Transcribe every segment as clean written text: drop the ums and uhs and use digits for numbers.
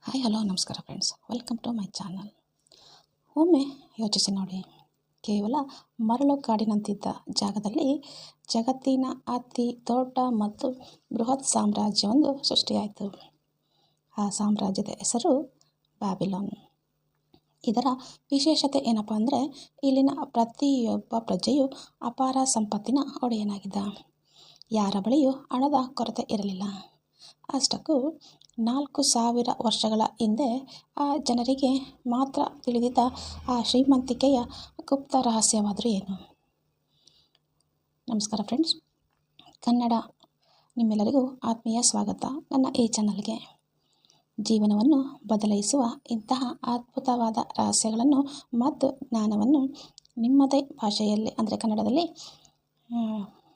Hi hello ನಮಸ್ಕಾರ friends, welcome to my channel. ಒಮ್ಮೆ ಯೋಚಿಸಿ ನೋಡಿ, ಕೇವಲ ಮರಳು ಕಾಡಿನಂತಿದ್ದ ಜಾಗದಲ್ಲಿ ಜಗತ್ತಿನ ಅತಿ ದೊಡ್ಡ ಮತ್ತು ಬೃಹತ್ ಸಾಮ್ರಾಜ್ಯವೊಂದು ಸೃಷ್ಟಿಯಾಯಿತು. ಆ ಸಾಮ್ರಾಜ್ಯದ ಹೆಸರು ಬ್ಯಾಬಿಲೋನ್. ಇದರ ವಿಶೇಷತೆ ಏನಪ್ಪ ಅಂದರೆ, ಇಲ್ಲಿನ ಪ್ರತಿಯೊಬ್ಬ ಪ್ರಜೆಯು ಅಪಾರ ಸಂಪತ್ತಿನ ಒಡೆಯನಾಗಿದ್ದ. ಯಾರ ಬಳಿಯೂ ಹಣದ ಕೊರತೆ ಇರಲಿಲ್ಲ. ಅಷ್ಟಕ್ಕೂ 4000 ವರ್ಷಗಳ ಹಿಂದೆ ಆ ಜನರಿಗೆ ಮಾತ್ರ ತಿಳಿದಿದ್ದ ಆ ಶ್ರೀಮಂತಿಕೆಯ ಗುಪ್ತ ರಹಸ್ಯವಾದರೂ ಏನು? ನಮಸ್ಕಾರ ಫ್ರೆಂಡ್ಸ್, ಕನ್ನಡ ನಿಮ್ಮೆಲ್ಲರಿಗೂ ಆತ್ಮೀಯ ಸ್ವಾಗತ ನನ್ನ ಈ ಚಾನಲ್ಗೆ. ಜೀವನವನ್ನು ಬದಲಾಯಿಸುವ ಇಂತಹ ಅದ್ಭುತವಾದ ರಹಸ್ಯಗಳನ್ನು ಮತ್ತು ಜ್ಞಾನವನ್ನು ನಿಮ್ಮದೇ ಭಾಷೆಯಲ್ಲಿ ಅಂದರೆ ಕನ್ನಡದಲ್ಲಿ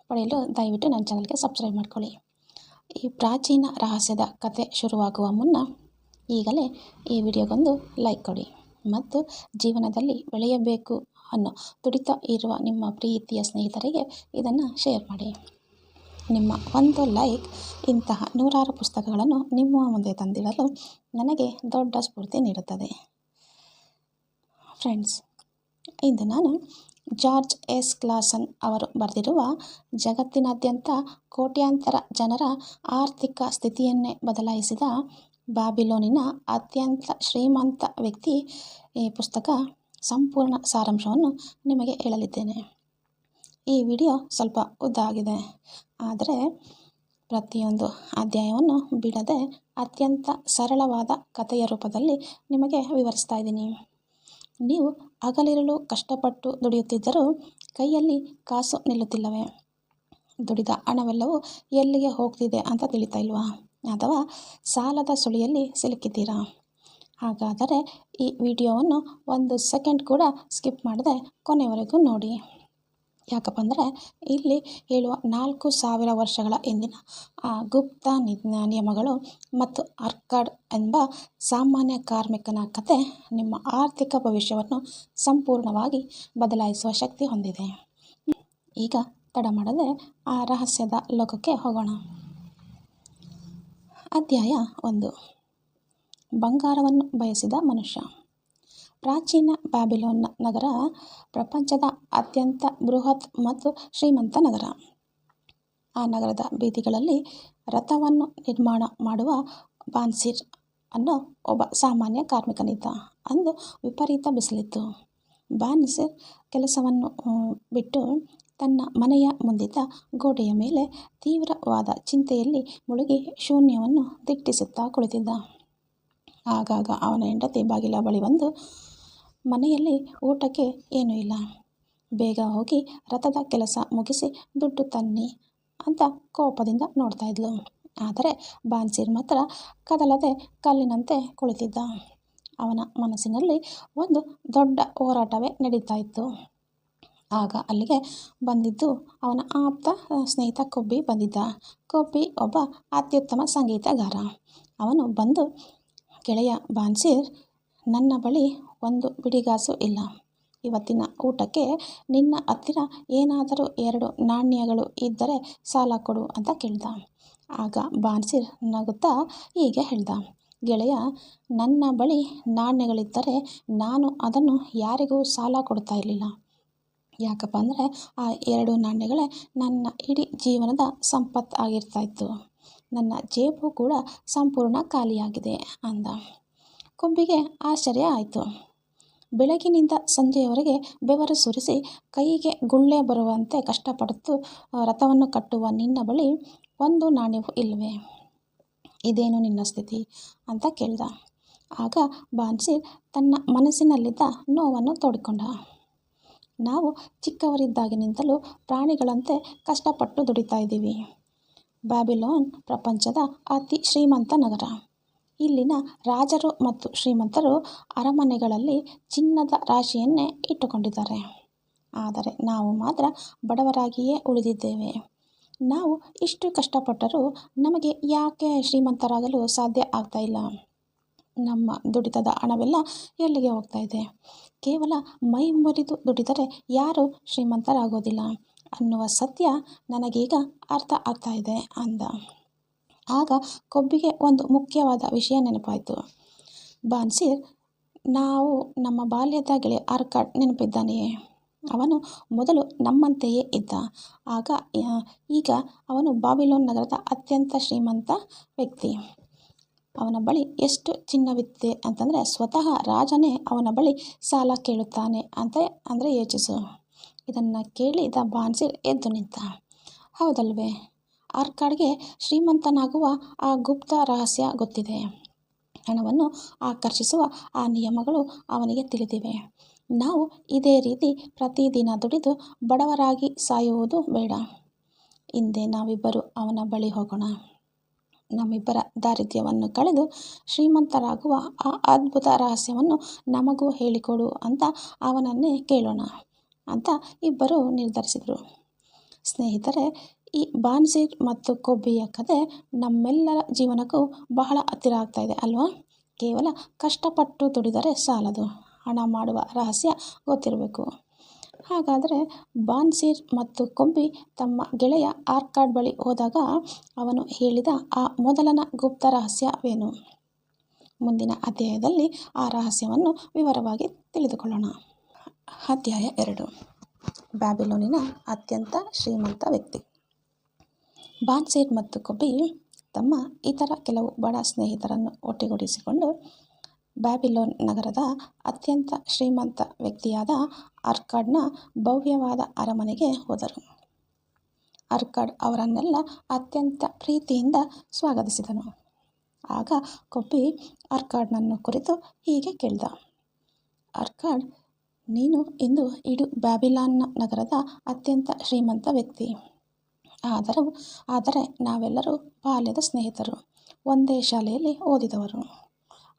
ಪಡೆಯಲು ದಯವಿಟ್ಟು ನನ್ನ ಚಾನಲ್ಗೆ ಸಬ್ಸ್ಕ್ರೈಬ್ ಮಾಡ್ಕೊಳ್ಳಿ. ಈ ಪ್ರಾಚೀನ ರಹಸ್ಯದ ಕತೆ ಶುರುವಾಗುವ ಮುನ್ನ ಈಗಲೇ ಈ ವಿಡಿಯೋಗೊಂದು ಲೈಕ್ ಕೊಡಿ ಮತ್ತು ಜೀವನದಲ್ಲಿ ಬೆಳೆಯಬೇಕು ಅನ್ನೋ ತುಡಿತ ಇರುವ ನಿಮ್ಮ ಪ್ರೀತಿಯ ಸ್ನೇಹಿತರಿಗೆ ಇದನ್ನು ಶೇರ್ ಮಾಡಿ. ನಿಮ್ಮ ಒಂದು ಲೈಕ್ ಇಂತಹ ನೂರಾರು ಪುಸ್ತಕಗಳನ್ನು ನಿಮ್ಮ ಮುಂದೆ ತಂದಿಡಲು ನನಗೆ ದೊಡ್ಡ ಸ್ಫೂರ್ತಿ ನೀಡುತ್ತದೆ. ಫ್ರೆಂಡ್ಸ್, ಇಂದು ನಾನು ಜಾರ್ಜ್ ಎಸ್ ಕ್ಲಾಸನ್ ಅವರು ಬರೆದಿರುವ ಜಗತ್ತಿನಾದ್ಯಂತ ಕೋಟ್ಯಾಂತರ ಜನರ ಆರ್ಥಿಕ ಸ್ಥಿತಿಯನ್ನೇ ಬದಲಾಯಿಸಿದ ಬ್ಯಾಬಿಲೋನಿನ ಅತ್ಯಂತ ಶ್ರೀಮಂತ ವ್ಯಕ್ತಿ ಈ ಪುಸ್ತಕ ಸಂಪೂರ್ಣ ಸಾರಾಂಶವನ್ನು ನಿಮಗೆ ಹೇಳಲಿದ್ದೇನೆ. ಈ ವಿಡಿಯೋ ಸ್ವಲ್ಪ ಉದ್ದ ಆಗಿದೆ, ಆದರೆ ಪ್ರತಿಯೊಂದು ಅಧ್ಯಾಯವನ್ನು ಬಿಡದೆ ಅತ್ಯಂತ ಸರಳವಾದ ಕಥೆಯ ರೂಪದಲ್ಲಿ ನಿಮಗೆ ವಿವರಿಸ್ತಾ ಇದ್ದೀನಿ. ನೀವು ಹಗಲಿರುಳು ಕಷ್ಟಪಟ್ಟು ದುಡಿಯುತ್ತಿದ್ದರೂ ಕೈಯಲ್ಲಿ ಕಾಸು ನಿಲ್ಲುತ್ತಿಲ್ಲವೇ? ದುಡಿದ ಹಣವೆಲ್ಲವೂ ಎಲ್ಲಿಗೆ ಹೋಗ್ತಿದೆ ಅಂತ ತಿಳಿತಾ ಇಲ್ವಾ? ಅಥವಾ ಸಾಲದ ಸುಳಿಯಲ್ಲಿ ಸಿಲುಕಿದ್ದೀರಾ? ಹಾಗಾದರೆ ಈ ವಿಡಿಯೋವನ್ನು 1 ಸೆಕೆಂಡ್ ಕೂಡ ಸ್ಕಿಪ್ ಮಾಡದೆ ಕೊನೆವರೆಗೂ ನೋಡಿ. ಯಾಕಪ್ಪ ಅಂದರೆ ಇಲ್ಲಿ ಹೇಳುವ 4000 ವರ್ಷಗಳ ಹಿಂದಿನ ಆ ಗುಪ್ತ ನಿಯಮಗಳು ಮತ್ತು ಅರ್ಕಾಡ್ ಎಂಬ ಸಾಮಾನ್ಯ ಕಾರ್ಮಿಕನ ಕತೆ ನಿಮ್ಮ ಆರ್ಥಿಕ ಭವಿಷ್ಯವನ್ನು ಸಂಪೂರ್ಣವಾಗಿ ಬದಲಾಯಿಸುವ ಶಕ್ತಿ ಹೊಂದಿದೆ. ಈಗ ತಡ ಮಾಡದೆ ಆ ರಹಸ್ಯದ ಲೋಕಕ್ಕೆ ಹೋಗೋಣ. ಅಧ್ಯಾಯ 1. ಬಂಗಾರವನ್ನು ಬಯಸಿದ ಮನುಷ್ಯ. ಪ್ರಾಚೀನ ಬ್ಯಾಬಿಲೋನ್ ನಗರ ಪ್ರಪಂಚದ ಅತ್ಯಂತ ಬೃಹತ್ ಮತ್ತು ಶ್ರೀಮಂತ ನಗರ. ಆ ನಗರದ ಬೀದಿಗಳಲ್ಲಿ ರಥವನ್ನು ನಿರ್ಮಾಣ ಮಾಡುವ ಬಾನ್ಸಿರ್ ಅನ್ನೋ ಒಬ್ಬ ಸಾಮಾನ್ಯ ಕಾರ್ಮಿಕನಿದ್ದ. ಅಂದು ವಿಪರೀತ ಬಿಸಿಲಿತ್ತು. ಬಾನ್ಸಿರ್ ಕೆಲಸವನ್ನು ಬಿಟ್ಟು ತನ್ನ ಮನೆಯ ಮುಂದಿದ್ದ ಗೋಡೆಯ ಮೇಲೆ ತೀವ್ರವಾದ ಚಿಂತೆಯಲ್ಲಿ ಮುಳುಗಿ ಶೂನ್ಯವನ್ನು ದಿಟ್ಟಿಸುತ್ತಾ ಕುಳಿತಿದ್ದ. ಆಗಾಗ ಅವನ ಹೆಂಡತಿ ಬಾಗಿಲ ಬಳಿ ಬಂದು, ಮನೆಯಲ್ಲಿ ಊಟಕ್ಕೆ ಏನೂ ಇಲ್ಲ, ಬೇಗ ಹೋಗಿ ರಥದ ಕೆಲಸ ಮುಗಿಸಿ ದುಡ್ಡು ತನ್ನಿ ಅಂತ ಕೋಪದಿಂದ ನೋಡ್ತಾ ಇದ್ಲು. ಆದರೆ ಬಾನ್ಸಿರ್ ಮಾತ್ರ ಕದಲದೆ ಕಲ್ಲಿನಂತೆ ಕುಳಿತಿದ್ದ. ಅವನ ಮನಸ್ಸಿನಲ್ಲಿ ಒಂದು ದೊಡ್ಡ ಹೋರಾಟವೇ ನಡೀತಾ ಇತ್ತು. ಆಗ ಅಲ್ಲಿಗೆ ಬಂದಿದ್ದು ಅವನ ಆಪ್ತ ಸ್ನೇಹಿತ ಕೊಬ್ಬಿ ಬಂದಿದ್ದ. ಕೊಬ್ಬಿ ಒಬ್ಬ ಅತ್ಯುತ್ತಮ ಸಂಗೀತಗಾರ. ಅವನು ಬಂದು, ಗೆಳೆಯ ಬಾನ್ಸಿರ್, ನನ್ನ ಬಳಿ ಒಂದು ಬಿಡಿಗಾಸು ಇಲ್ಲ. ಇವತ್ತಿನ ಊಟಕ್ಕೆ ನಿನ್ನ ಹತ್ತಿರ ಏನಾದರೂ 2 ನಾಣ್ಯಗಳು ಇದ್ದರೆ ಸಾಲ ಕೊಡು ಅಂತ ಕೇಳ್ದ. ಆಗ ಬಾನ್ಸಿರ್ ನಗುತ್ತಾ ಹೀಗೆ ಹೇಳ್ದ, ಗೆಳೆಯ, ನನ್ನ ಬಳಿ ನಾಣ್ಯಗಳಿದ್ದರೆ ನಾನು ಅದನ್ನು ಯಾರಿಗೂ ಸಾಲ ಕೊಡ್ತಾ ಇರಲಿಲ್ಲ. ಯಾಕಪ್ಪ ಅಂದರೆ ಆ 2 ನಾಣ್ಯಗಳೇ ನನ್ನ ಇಡೀ ಜೀವನದ ಸಂಪತ್ತು ಆಗಿರ್ತಾ ಇತ್ತು. ನನ್ನ ಜೇಬು ಕೂಡ ಸಂಪೂರ್ಣ ಖಾಲಿಯಾಗಿದೆ ಅಂದ. ಕೊಬ್ಬಿಗೆ ಆಶ್ಚರ್ಯ ಆಯಿತು. ಬೆಳಗಿನಿಂದ ಸಂಜೆಯವರೆಗೆ ಬೆವರು ಸುರಿಸಿ ಕೈಗೆ ಗುಳ್ಳೆ ಬರುವಂತೆ ಕಷ್ಟಪಡುತ್ತು ರಥವನ್ನು ಕಟ್ಟುವ ನಿನ್ನ ಬಳಿ 1 ನಾಣ್ಯವೂ ಇಲ್ಲವೇ? ಇದೇನು ನಿನ್ನ ಸ್ಥಿತಿ ಅಂತ ಕೇಳ್ದ. ಆಗ ಬಾನ್ಸಿರ್ ತನ್ನ ಮನಸ್ಸಿನಲ್ಲಿದ್ದ ನೋವನ್ನು ತೋಡಿಕೊಂಡ. ನಾವು ಚಿಕ್ಕವರಿದ್ದಾಗಿನಿಂದಲೂ ಪ್ರಾಣಿಗಳಂತೆ ಕಷ್ಟಪಟ್ಟು ದುಡಿತಾ ಇದ್ದೀವಿ. ಬ್ಯಾಬಿಲೋನ್ ಪ್ರಪಂಚದ ಅತಿ ಶ್ರೀಮಂತ ನಗರ. ಇಲ್ಲಿನ ರಾಜರು ಮತ್ತು ಶ್ರೀಮಂತರು ಅರಮನೆಗಳಲ್ಲಿ ಚಿನ್ನದ ರಾಶಿಯನ್ನೇ ಇಟ್ಟುಕೊಂಡಿದ್ದಾರೆ. ಆದರೆ ನಾವು ಮಾತ್ರ ಬಡವರಾಗಿಯೇ ಉಳಿದಿದ್ದೇವೆ. ನಾವು ಇಷ್ಟು ಕಷ್ಟಪಟ್ಟರೂ ನಮಗೆ ಯಾಕೆ ಶ್ರೀಮಂತರಾಗಲು ಸಾಧ್ಯ ಆಗ್ತಾ ಇಲ್ಲ? ನಮ್ಮ ದುಡಿತದ ಹಣವೆಲ್ಲ ಎಲ್ಲಿಗೆ ಹೋಗ್ತಾ ಇದೆ? ಕೇವಲ ಮೈ ಮುರಿದು ದುಡಿದರೆ ಯಾರೂ ಶ್ರೀಮಂತರಾಗೋದಿಲ್ಲ ಅನ್ನುವ ಸತ್ಯ ನನಗೀಗ ಅರ್ಥ ಆಗ್ತಾ ಇದೆ ಅಂದ. ಆಗ ಕೊಬ್ಬಿಗೆ ಒಂದು ಮುಖ್ಯವಾದ ವಿಷಯ ನೆನಪಾಯಿತು. ಬಾನ್ಸೀರ್, ನಾವು ನಮ್ಮ ಬಾಲ್ಯದ ಗೆಳೆಯ ಆರ್ಕಾಡ್ ನೆನಪಿದ್ದಾನೆಯೇ? ಅವನು ಮೊದಲು ನಮ್ಮಂತೆಯೇ ಇದ್ದ. ಈಗ ಅವನು ಬಾಬಿಲೋನ್ ನಗರದ ಅತ್ಯಂತ ಶ್ರೀಮಂತ ವ್ಯಕ್ತಿ. ಅವನ ಬಳಿ ಎಷ್ಟು ಚಿನ್ನವಿದೆ ಅಂತಂದರೆ ಸ್ವತಃ ರಾಜನೇ ಅವನ ಬಳಿ ಸಾಲ ಕೇಳುತ್ತಾನೆ ಅಂದರೆ ಯೋಚಿಸು. ಇದನ್ನು ಕೇಳಿದ ಬಾನ್ಸೀರ್ ಎದ್ದು ನಿಂತ. ಹೌದಲ್ವೇ, ಆರ್ಕಾಡ್ಗೆ ಶ್ರೀಮಂತನಾಗುವ ಆ ಗುಪ್ತ ರಹಸ್ಯ ಗೊತ್ತಿದೆ. ಹಣವನ್ನು ಆಕರ್ಷಿಸುವ ಆ ನಿಯಮಗಳು ಅವನಿಗೆ ತಿಳಿದಿವೆ. ನಾವು ಇದೇ ರೀತಿ ಪ್ರತಿದಿನ ದುಡಿದು ಬಡವರಾಗಿ ಸಾಯುವುದು ಬೇಡ. ಹಿಂದೆ ನಾವಿಬ್ಬರು ಅವನ ಬಳಿ ಹೋಗೋಣ. ನಮ್ಮಿಬ್ಬರ ದಾರಿದ್ರ್ಯವನ್ನು ಕಳೆದು ಶ್ರೀಮಂತರಾಗುವ ಆ ಅದ್ಭುತ ರಹಸ್ಯವನ್ನು ನಮಗೂ ಹೇಳಿಕೊಡು ಅಂತ ಅವನನ್ನೇ ಕೇಳೋಣ ಅಂತ ಇಬ್ಬರು ನಿರ್ಧರಿಸಿದರು. ಸ್ನೇಹಿತರೆ, ಈ ಬಾನ್ಸೀರ್ ಮತ್ತು ಕೊಬ್ಬಿಯ ಕಥೆ ನಮ್ಮೆಲ್ಲರ ಜೀವನಕ್ಕೂ ಬಹಳ ಹತ್ತಿರ ಆಗ್ತಾ ಇದೆ ಅಲ್ವಾ? ಕೇವಲ ಕಷ್ಟಪಟ್ಟು ದುಡಿದರೆ ಸಾಲದು, ಹಣ ಮಾಡುವ ರಹಸ್ಯ ಗೊತ್ತಿರಬೇಕು. ಹಾಗಾದರೆ ಬಾನ್ಸೀರ್ ಮತ್ತು ಕೊಬ್ಬಿ ತಮ್ಮ ಗೆಳೆಯ ಆರ್ಕಾಡ್ ಬಳಿ ಹೋದಾಗ ಅವನು ಹೇಳಿದ ಆ ಮೊದಲನ ಗುಪ್ತ ರಹಸ್ಯವೇನು? ಮುಂದಿನ ಅಧ್ಯಾಯದಲ್ಲಿ ಆ ರಹಸ್ಯವನ್ನು ವಿವರವಾಗಿ ತಿಳಿದುಕೊಳ್ಳೋಣ. ಅಧ್ಯಾಯ 2. ಬ್ಯಾಬಿಲೋನಿನ ಅತ್ಯಂತ ಶ್ರೀಮಂತ ವ್ಯಕ್ತಿ. ಬಾನ್ಸೀರ್ ಮತ್ತು ಕೊಬ್ಬಿ ತಮ್ಮ ಇತರ ಕೆಲವು ಬಡ ಸ್ನೇಹಿತರನ್ನು ಒಟ್ಟುಗೂಡಿಸಿಕೊಂಡು ಬ್ಯಾಬಿಲೋನ್ ನಗರದ ಅತ್ಯಂತ ಶ್ರೀಮಂತ ವ್ಯಕ್ತಿಯಾದ ಆರ್ಕಾಡ್ನ ಭವ್ಯವಾದ ಅರಮನೆಗೆ ಹೋದರು. ಆರ್ಕಾಡ್ ಅವರನ್ನೆಲ್ಲ ಅತ್ಯಂತ ಪ್ರೀತಿಯಿಂದ ಸ್ವಾಗತಿಸಿದನು. ಆಗ ಕೊಬ್ಬಿ ಆರ್ಕಾಡ್ನನ್ನು ಕುರಿತು ಹೀಗೆ ಕೇಳಿದ. ಆರ್ಕಾಡ್, ನೀನು ಇಂದು ಇಡೀ ಬ್ಯಾಬಿಲಾನ್ ನಗರದ ಅತ್ಯಂತ ಶ್ರೀಮಂತ ವ್ಯಕ್ತಿ. ಆದರೆ ನಾವೆಲ್ಲರೂ ಬಾಲ್ಯದ ಸ್ನೇಹಿತರು, ಒಂದೇ ಶಾಲೆಯಲ್ಲಿ ಓದಿದವರು.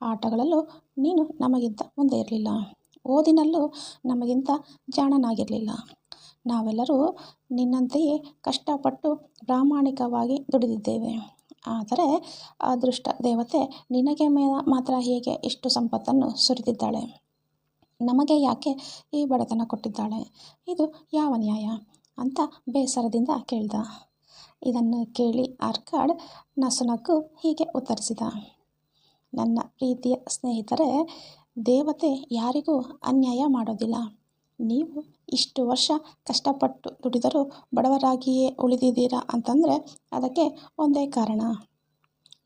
ಆಟಗಳಲ್ಲೂ ನೀನು ನಮಗಿಂತ ಮುಂದೆ ಇರಲಿಲ್ಲ, ಓದಿನಲ್ಲೂ ನಮಗಿಂತ ಜಾಣನಾಗಿರಲಿಲ್ಲ. ನಾವೆಲ್ಲರೂ ನಿನ್ನಂತೆಯೇ ಕಷ್ಟಪಟ್ಟು ಪ್ರಾಮಾಣಿಕವಾಗಿ ದುಡಿದಿದ್ದೇವೆ. ಆದರೆ ಅದೃಷ್ಟ ದೇವತೆ ನಿನಗೆ ಮಾತ್ರ ಹೇಗೆ ಇಷ್ಟು ಸಂಪತ್ತನ್ನು ಸುರಿದಿದ್ದಾಳೆ? ನಮಗೆ ಯಾಕೆ ಈ ಬಡತನ ಕೊಟ್ಟಿದ್ದಾಳೆ? ಇದು ಯಾವ ನ್ಯಾಯ ಅಂತ ಬೇಸರದಿಂದ ಕೇಳಿದ. ಇದನ್ನು ಕೇಳಿ ಆರ್ಕಾಡ್ ನಸುನಕ್ಕು ಹೀಗೆ ಉತ್ತರಿಸಿದ. ನನ್ನ ಪ್ರೀತಿಯ ಸ್ನೇಹಿತರೆ, ದೇವತೆ ಯಾರಿಗೂ ಅನ್ಯಾಯ ಮಾಡೋದಿಲ್ಲ. ನೀವು ಇಷ್ಟು ವರ್ಷ ಕಷ್ಟಪಟ್ಟು ದುಡಿದರೂ ಬಡವರಾಗಿಯೇ ಉಳಿದಿದ್ದೀರಾ ಅಂತಂದರೆ ಅದಕ್ಕೆ ಒಂದೇ ಕಾರಣ.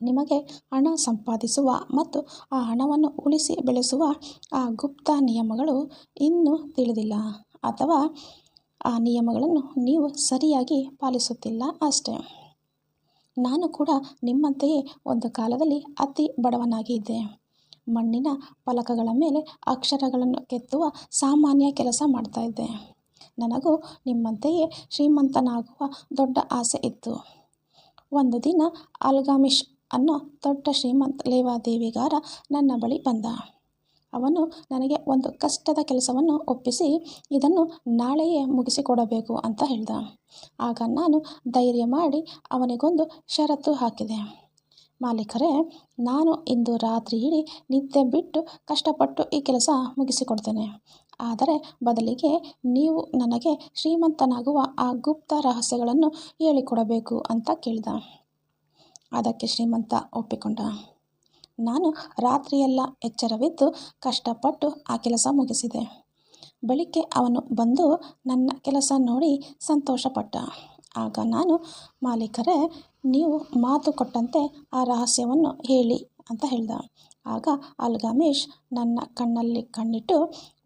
ನಿಮಗೆ ಹಣ ಸಂಪಾದಿಸುವ ಮತ್ತು ಆ ಹಣವನ್ನು ಉಳಿಸಿ ಬೆಳೆಸುವ ಆ ಗುಪ್ತ ನಿಯಮಗಳು ಇನ್ನೂ ತಿಳಿದಿಲ್ಲ, ಅಥವಾ ಆ ನಿಯಮಗಳನ್ನು ನೀವು ಸರಿಯಾಗಿ ಪಾಲಿಸುತ್ತಿಲ್ಲ ಅಷ್ಟೇ. ನಾನು ಕೂಡ ನಿಮ್ಮಂತೆಯೇ ಒಂದು ಕಾಲದಲ್ಲಿ ಅತಿ ಬಡವನಾಗಿ ಇದ್ದೆ. ಮಣ್ಣಿನ ಫಲಕಗಳ ಮೇಲೆ ಅಕ್ಷರಗಳನ್ನು ಕೆತ್ತುವ ಸಾಮಾನ್ಯ ಕೆಲಸ ಮಾಡ್ತಾ ಇದ್ದೆ. ನನಗೂ ನಿಮ್ಮಂತೆಯೇ ಶ್ರೀಮಂತನಾಗುವ ದೊಡ್ಡ ಆಸೆ ಇತ್ತು. ಒಂದು ದಿನ ಅಲ್ಗಾಮಿಶ್ ಅನ್ನೋ ದೊಡ್ಡ ಶ್ರೀಮಂತ ಲೇವಾದೇವಿಗಾರ ನನ್ನ ಬಳಿ ಬಂದ. ಅವನು ನನಗೆ ಒಂದು ಕಷ್ಟದ ಕೆಲಸವನ್ನು ಒಪ್ಪಿಸಿ ಇದನ್ನು ನಾಳೆಯೇ ಮುಗಿಸಿಕೊಡಬೇಕು ಅಂತ ಹೇಳ್ದ. ಆಗ ನಾನು ಧೈರ್ಯ ಮಾಡಿ ಅವನಿಗೊಂದು ಷರತ್ತು ಹಾಕಿದೆ. ಮಾಲೀಕರೇ, ನಾನು ಇಂದು ರಾತ್ರಿ ಇಡೀ ನಿದ್ದೆ ಬಿಟ್ಟು ಕಷ್ಟಪಟ್ಟು ಈ ಕೆಲಸ ಮುಗಿಸಿಕೊಡ್ತೇನೆ. ಆದರೆ ಬದಲಿಗೆ ನೀವು ನನಗೆ ಶ್ರೀಮಂತನಾಗುವ ಆ ಗುಪ್ತ ರಹಸ್ಯಗಳನ್ನು ಹೇಳಿಕೊಡಬೇಕು ಅಂತ ಕೇಳಿದ. ಅದಕ್ಕೆ ಶ್ರೀಮಂತ ಒಪ್ಪಿಕೊಂಡ. ನಾನು ರಾತ್ರಿಯೆಲ್ಲ ಎಚ್ಚರವಿದ್ದು ಕಷ್ಟಪಟ್ಟು ಆ ಕೆಲಸ ಮುಗಿಸಿದೆ. ಬೆಳಿಗ್ಗೆ ಅವನು ಬಂದು ನನ್ನ ಕೆಲಸ ನೋಡಿ ಸಂತೋಷಪಟ್ಟ. ಆಗ ನಾನು, ಮಾಲೀಕರೇ, ನೀವು ಮಾತು ಕೊಟ್ಟಂತೆ ಆ ರಹಸ್ಯವನ್ನು ಹೇಳಿ ಅಂತ ಹೇಳ್ದ. ಆಗ ಅಲ್ಗಾಮಿಶ್ ನನ್ನ ಕಣ್ಣಲ್ಲಿ ಕಣ್ಣಿಟ್ಟು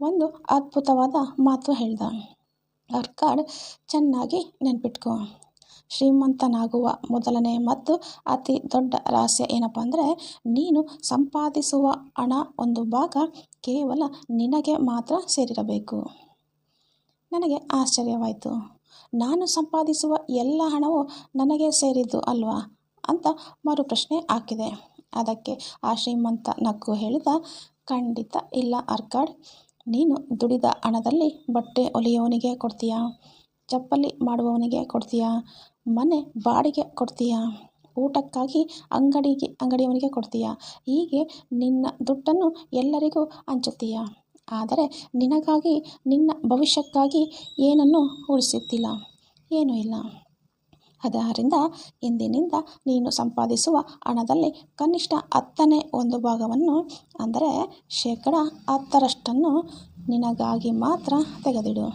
ಒಂದು ಅದ್ಭುತವಾದ ಮಾತು ಹೇಳ್ದ. ಆರ್ಕಾಡ್, ಚೆನ್ನಾಗಿ ನೆನ್ಪಿಟ್ಕೊ. ಶ್ರೀಮಂತನಾಗುವ ಮೊದಲನೇ ಮತ್ತು ಅತಿ ದೊಡ್ಡ ರಹಸ್ಯ ಏನಪ್ಪ ಅಂದರೆ, ನೀನು ಸಂಪಾದಿಸುವ ಹಣ ಒಂದು ಭಾಗ ಕೇವಲ ನಿನಗೆ ಮಾತ್ರ ಸೇರಿರಬೇಕು. ನನಗೆ ಆಶ್ಚರ್ಯವಾಯಿತು. ನಾನು ಸಂಪಾದಿಸುವ ಎಲ್ಲ ಹಣವು ನನಗೆ ಸೇರಿದ್ದು ಅಲ್ವಾ ಅಂತ ಮರುಪ್ರಶ್ನೆ ಹಾಕಿದೆ. ಅದಕ್ಕೆ ಆ ಶ್ರೀಮಂತ ನಕ್ಕು ಹೇಳಿದ, ಖಂಡಿತ ಇಲ್ಲ ಆರ್ಕಾಡ್. ನೀನು ದುಡಿದ ಹಣದಲ್ಲಿ ಬಟ್ಟೆ ಹೊಲಿಯೋವನಿಗೆ ಕೊಡ್ತೀಯಾ, ಚಪ್ಪಲಿ ಮಾಡುವವನಿಗೆ ಕೊಡ್ತೀಯಾ, ಮನೆ ಬಾಡಿಗೆ ಕೊಡ್ತೀಯಾ, ಊಟಕ್ಕಾಗಿ ಅಂಗಡಿಯವನಿಗೆ ಕೊಡ್ತೀಯಾ, ಹೀಗೆ ನಿನ್ನ ದುಡ್ಡನ್ನು ಎಲ್ಲರಿಗೂ ಹಂಚುತ್ತೀಯಾ. ಆದರೆ ನಿನಗಾಗಿ, ನಿನ್ನ ಭವಿಷ್ಯಕ್ಕಾಗಿ ಏನನ್ನೂ ಉಳಿಸುತ್ತಿಲ್ಲ, ಏನೂ ಇಲ್ಲ. ಅದರಿಂದ ಇಂದಿನಿಂದ ನೀನು ಸಂಪಾದಿಸುವ ಹಣದಲ್ಲಿ ಕನಿಷ್ಠ 1/10 ಅಂದರೆ 10% ನಿನಗಾಗಿ ಮಾತ್ರ ತೆಗೆದಿಡು.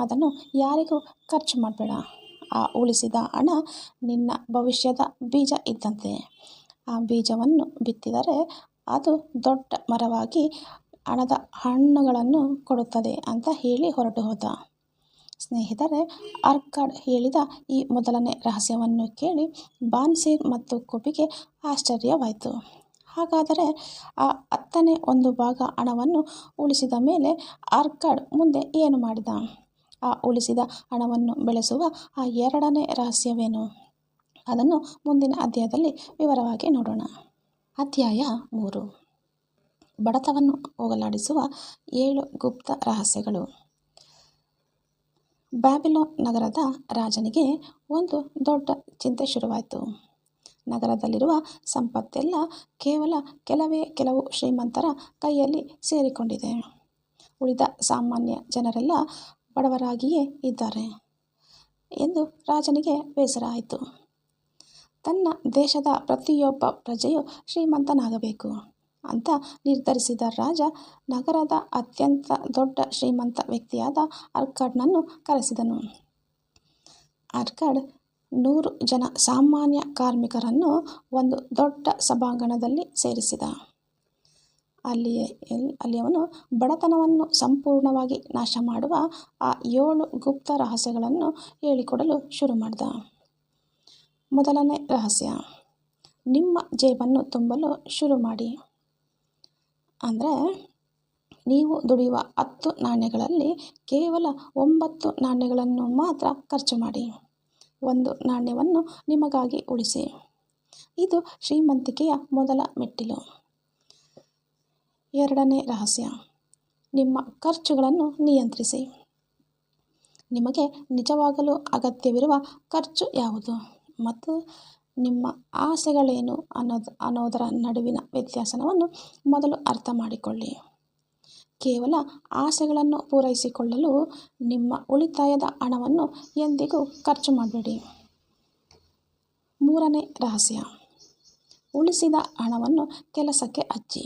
ಅದನ್ನು ಯಾರಿಗೂ ಖರ್ಚು ಮಾಡಬೇಡ. ಆ ಉಳಿಸಿದ ಹಣ ನಿನ್ನ ಭವಿಷ್ಯದ ಬೀಜ ಇದ್ದಂತೆ. ಆ ಬೀಜವನ್ನು ಬಿತ್ತಿದರೆ ಅದು ದೊಡ್ಡ ಮರವಾಗಿ ಹಣದ ಹಣ್ಣುಗಳನ್ನು ಕೊಡುತ್ತದೆ ಅಂತ ಹೇಳಿ ಹೊರಟು ಹೋದ. ಸ್ನೇಹಿತರೆ, ಆರ್ಕಾಡ್ ಹೇಳಿದ ಈ ಮೊದಲನೇ ರಹಸ್ಯವನ್ನು ಕೇಳಿ ಬಾನ್ಸೀರ್ ಮತ್ತು ಕೊಬಿಗೆ ಆಶ್ಚರ್ಯವಾಯಿತು. ಹಾಗಾದರೆ ಆ 1/10 ಹಣವನ್ನು ಉಳಿಸಿದ ಮೇಲೆ ಆರ್ಕಾಡ್ ಮುಂದೆ ಏನು ಮಾಡಿದ? ಆ ಉಳಿಸಿದ ಹಣವನ್ನು ಬೆಳೆಸುವ ಆ 2ನೇ ರಹಸ್ಯವೇನು? ಅದನ್ನು ಮುಂದಿನ ಅಧ್ಯಾಯದಲ್ಲಿ ವಿವರವಾಗಿ ನೋಡೋಣ. ಅಧ್ಯಾಯ 3. ಬಡತನವನ್ನು ಹೋಗಲಾಡಿಸುವ 7 ಗುಪ್ತ ರಹಸ್ಯಗಳು. ಬ್ಯಾಬಿಲೋನ್ ನಗರದ ರಾಜನಿಗೆ ಒಂದು ದೊಡ್ಡ ಚಿಂತೆ ಶುರುವಾಯಿತು. ನಗರದಲ್ಲಿರುವ ಸಂಪತ್ತೆಲ್ಲ ಕೇವಲ ಕೆಲವು ಶ್ರೀಮಂತರ ಕೈಯಲ್ಲಿ ಸೇರಿಕೊಂಡಿದೆ. ಉಳಿದ ಸಾಮಾನ್ಯ ಜನರೆಲ್ಲ ಬಡವರಾಗಿಯೇ ಇದ್ದಾರೆ ಎಂದು ರಾಜನಿಗೆ ಬೇಸರ ಆಯಿತು. ತನ್ನ ದೇಶದ ಪ್ರತಿಯೊಬ್ಬ ಪ್ರಜೆಯು ಶ್ರೀಮಂತನಾಗಬೇಕು ಅಂತ ನಿರ್ಧರಿಸಿದ ರಾಜ ನಗರದ ಅತ್ಯಂತ ದೊಡ್ಡ ಶ್ರೀಮಂತ ವ್ಯಕ್ತಿಯಾದ ಆರ್ಕಾಡ್ನನ್ನು ಕರೆಸಿದನು. ಆರ್ಕಾಡ್ 100 ಜನ ಸಾಮಾನ್ಯ ಕಾರ್ಮಿಕರನ್ನು ಒಂದು ದೊಡ್ಡ ಸಭಾಂಗಣದಲ್ಲಿ ಸೇರಿಸಿದ. ಅಲ್ಲಿ ಅವನು ಬಡತನವನ್ನು ಸಂಪೂರ್ಣವಾಗಿ ನಾಶ ಮಾಡುವ ಆ 7 ಗುಪ್ತ ರಹಸ್ಯಗಳನ್ನು ಹೇಳಿಕೊಡಲು ಶುರು ಮಾಡಿದ. ಮೊದಲನೇ ರಹಸ್ಯ: ನಿಮ್ಮ ಜೇಬನ್ನು ತುಂಬಲು ಶುರು ಮಾಡಿ. ಅಂದರೆ ನೀವು ದುಡಿಯುವ 10 ನಾಣ್ಯಗಳಲ್ಲಿ ಕೇವಲ 9 ನಾಣ್ಯಗಳನ್ನು ಮಾತ್ರ ಖರ್ಚು ಮಾಡಿ. 1 ನಾಣ್ಯವನ್ನು ನಿಮಗಾಗಿ ಉಳಿಸಿ. ಇದು ಶ್ರೀಮಂತಿಕೆಯ ಮೊದಲ ಮೆಟ್ಟಿಲು. 2ನೇ ರಹಸ್ಯ: ನಿಮ್ಮ ಖರ್ಚುಗಳನ್ನು ನಿಯಂತ್ರಿಸಿ. ನಿಮಗೆ ನಿಜವಾಗಲೂ ಅಗತ್ಯವಿರುವ ಖರ್ಚು ಯಾವುದು ಮತ್ತು ನಿಮ್ಮ ಆಸೆಗಳೇನು ಅನ್ನೋದರ ನಡುವಿನ ವ್ಯತ್ಯಾಸವನ್ನು ಮೊದಲು ಅರ್ಥ ಮಾಡಿಕೊಳ್ಳಿ. ಕೇವಲ ಆಸೆಗಳನ್ನು ಪೂರೈಸಿಕೊಳ್ಳಲು ನಿಮ್ಮ ಉಳಿತಾಯದ ಹಣವನ್ನು ಎಂದಿಗೂ ಖರ್ಚು ಮಾಡಬೇಡಿ. 3ನೇ ರಹಸ್ಯ: ಉಳಿಸಿದ ಹಣವನ್ನು ಕೆಲಸಕ್ಕೆ ಹಚ್ಚಿ.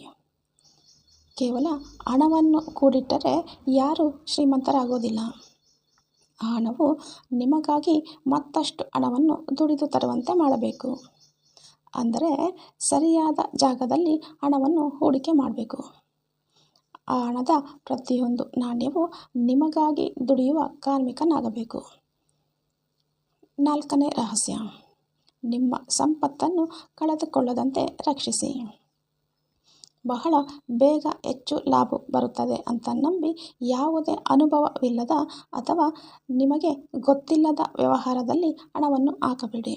ಕೇವಲ ಹಣವನ್ನು ಕೂಡಿಟ್ಟರೆ ಯಾರೂ ಶ್ರೀಮಂತರಾಗೋದಿಲ್ಲ. ಆ ಹಣವು ನಿಮಗಾಗಿ ಮತ್ತಷ್ಟು ಹಣವನ್ನು ದುಡಿದು ತರುವಂತೆ ಮಾಡಬೇಕು. ಅಂದರೆ ಸರಿಯಾದ ಜಾಗದಲ್ಲಿ ಹಣವನ್ನು ಹೂಡಿಕೆ ಮಾಡಬೇಕು. ಆ ಹಣದ ಪ್ರತಿಯೊಂದು ನಾಣ್ಯವೂ ನಿಮಗಾಗಿ ದುಡಿಯುವ ಕಾರ್ಮಿಕನಾಗಬೇಕು. 4ನೇ ರಹಸ್ಯ: ನಿಮ್ಮ ಸಂಪತ್ತನ್ನು ಕಳೆದುಕೊಳ್ಳದಂತೆ ರಕ್ಷಿಸಿ. ಬಹಳ ಬೇಗ ಹೆಚ್ಚು ಲಾಭ ಬರುತ್ತದೆ ಅಂತ ನಂಬಿ ಯಾವುದೇ ಅನುಭವವಿಲ್ಲದ ಅಥವಾ ನಿಮಗೆ ಗೊತ್ತಿಲ್ಲದ ವ್ಯವಹಾರದಲ್ಲಿ ಹಣವನ್ನು ಹಾಕಬೇಡಿ.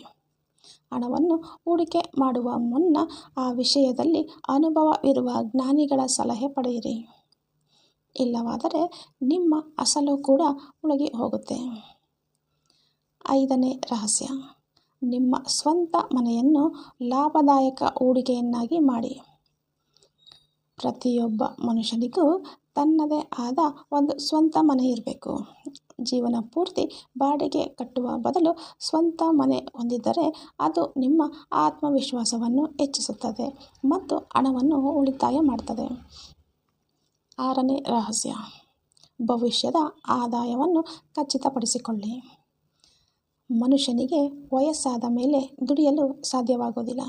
ಹಣವನ್ನು ಹೂಡಿಕೆ ಮಾಡುವ ಮುನ್ನ ಆ ವಿಷಯದಲ್ಲಿ ಅನುಭವವಿರುವ ಜ್ಞಾನಿಗಳ ಸಲಹೆ ಪಡೆಯಿರಿ. ಇಲ್ಲವಾದರೆ ನಿಮ್ಮ ಅಸಲು ಕೂಡ ಮುಳುಗಿ ಹೋಗುತ್ತೆ. 5ನೇ ರಹಸ್ಯ: ನಿಮ್ಮ ಸ್ವಂತ ಮನೆಯನ್ನು ಲಾಭದಾಯಕ ಹೂಡಿಕೆಯನ್ನಾಗಿ ಮಾಡಿ. ಪ್ರತಿಯೊಬ್ಬ ಮನುಷ್ಯನಿಗೂ ತನ್ನದೇ ಆದ ಒಂದು ಸ್ವಂತ ಮನೆ ಇರಬೇಕು. ಜೀವನ ಪೂರ್ತಿ ಬಾಡಿಗೆ ಕಟ್ಟುವ ಬದಲು ಸ್ವಂತ ಮನೆ ಹೊಂದಿದ್ದರೆ ಅದು ನಿಮ್ಮ ಆತ್ಮವಿಶ್ವಾಸವನ್ನು ಹೆಚ್ಚಿಸುತ್ತದೆ ಮತ್ತು ಹಣವನ್ನು ಉಳಿತಾಯ ಮಾಡುತ್ತದೆ. 6ನೇ ರಹಸ್ಯ: ಭವಿಷ್ಯದ ಆದಾಯವನ್ನು ಖಚಿತಪಡಿಸಿಕೊಳ್ಳಿ. ಮನುಷ್ಯನಿಗೆ ವಯಸ್ಸಾದ ಮೇಲೆ ದುಡಿಯಲು ಸಾಧ್ಯವಾಗುವುದಿಲ್ಲ.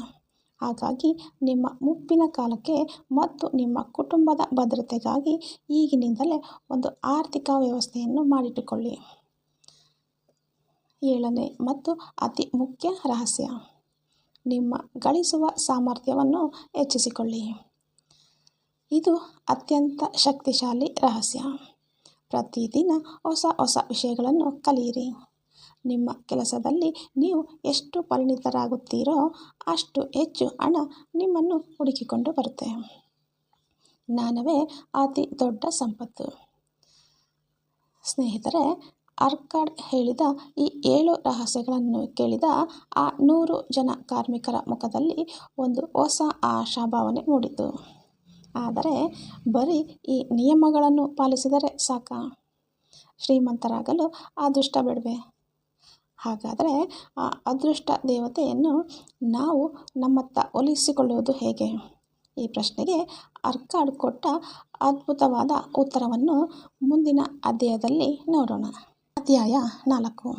ಹಾಗಾಗಿ ನಿಮ್ಮ ಮುಪ್ಪಿನ ಕಾಲಕ್ಕೆ ಮತ್ತು ನಿಮ್ಮ ಕುಟುಂಬದ ಭದ್ರತೆಗಾಗಿ ಈಗಿನಿಂದಲೇ ಒಂದು ಆರ್ಥಿಕ ವ್ಯವಸ್ಥೆಯನ್ನು ಮಾಡಿಟ್ಟುಕೊಳ್ಳಿ. 7ನೇ ಮತ್ತು ಅತಿ ಮುಖ್ಯ ರಹಸ್ಯ: ನಿಮ್ಮ ಗಳಿಸುವ ಸಾಮರ್ಥ್ಯವನ್ನು ಹೆಚ್ಚಿಸಿಕೊಳ್ಳಿ. ಇದು ಅತ್ಯಂತ ಶಕ್ತಿಶಾಲಿ ರಹಸ್ಯ. ಪ್ರತಿದಿನ ಹೊಸ ವಿಷಯಗಳನ್ನು ಕಲಿಯಿರಿ. ನಿಮ್ಮ ಕೆಲಸದಲ್ಲಿ ನೀವು ಎಷ್ಟು ಪರಿಣಿತರಾಗುತ್ತೀರೋ ಅಷ್ಟು ಹೆಚ್ಚು ಹಣ ನಿಮ್ಮನ್ನು ಹುಡುಕಿಕೊಂಡು ಬರುತ್ತೆ. ಜ್ಞಾನವೇ ಅತಿ ದೊಡ್ಡ ಸಂಪತ್ತು. ಸ್ನೇಹಿತರೆ, ಆರ್ಕಾಡ್ ಹೇಳಿದ ಈ 7 ರಹಸ್ಯಗಳನ್ನು ಕೇಳಿದ ಆ 100 ಜನ ಕಾರ್ಮಿಕರ ಮುಖದಲ್ಲಿ ಒಂದು ಹೊಸ ಆಶಾಭಾವನೆ ಮೂಡಿತು. ಆದರೆ ಬರೀ ಈ ನಿಯಮಗಳನ್ನು ಪಾಲಿಸಿದರೆ ಸಾಕಾ? ಶ್ರೀಮಂತರಾಗಲು ಅದೃಷ್ಟ ಬೇಡವೇ? ಹಾಗಾದರೆ ಆ ಅದೃಷ್ಟ ದೇವತೆಯನ್ನು ನಾವು ನಮ್ಮತ್ತ ಒಲಿಸಿಕೊಳ್ಳುವುದು ಹೇಗೆ? ಈ ಪ್ರಶ್ನೆಗೆ ಅರ್ಕಾಡ್ ಕೊಟ್ಟ ಅದ್ಭುತವಾದ ಉತ್ತರವನ್ನು ಮುಂದಿನ ಅಧ್ಯಾಯದಲ್ಲಿ ನೋಡೋಣ. ಅಧ್ಯಾಯ 4.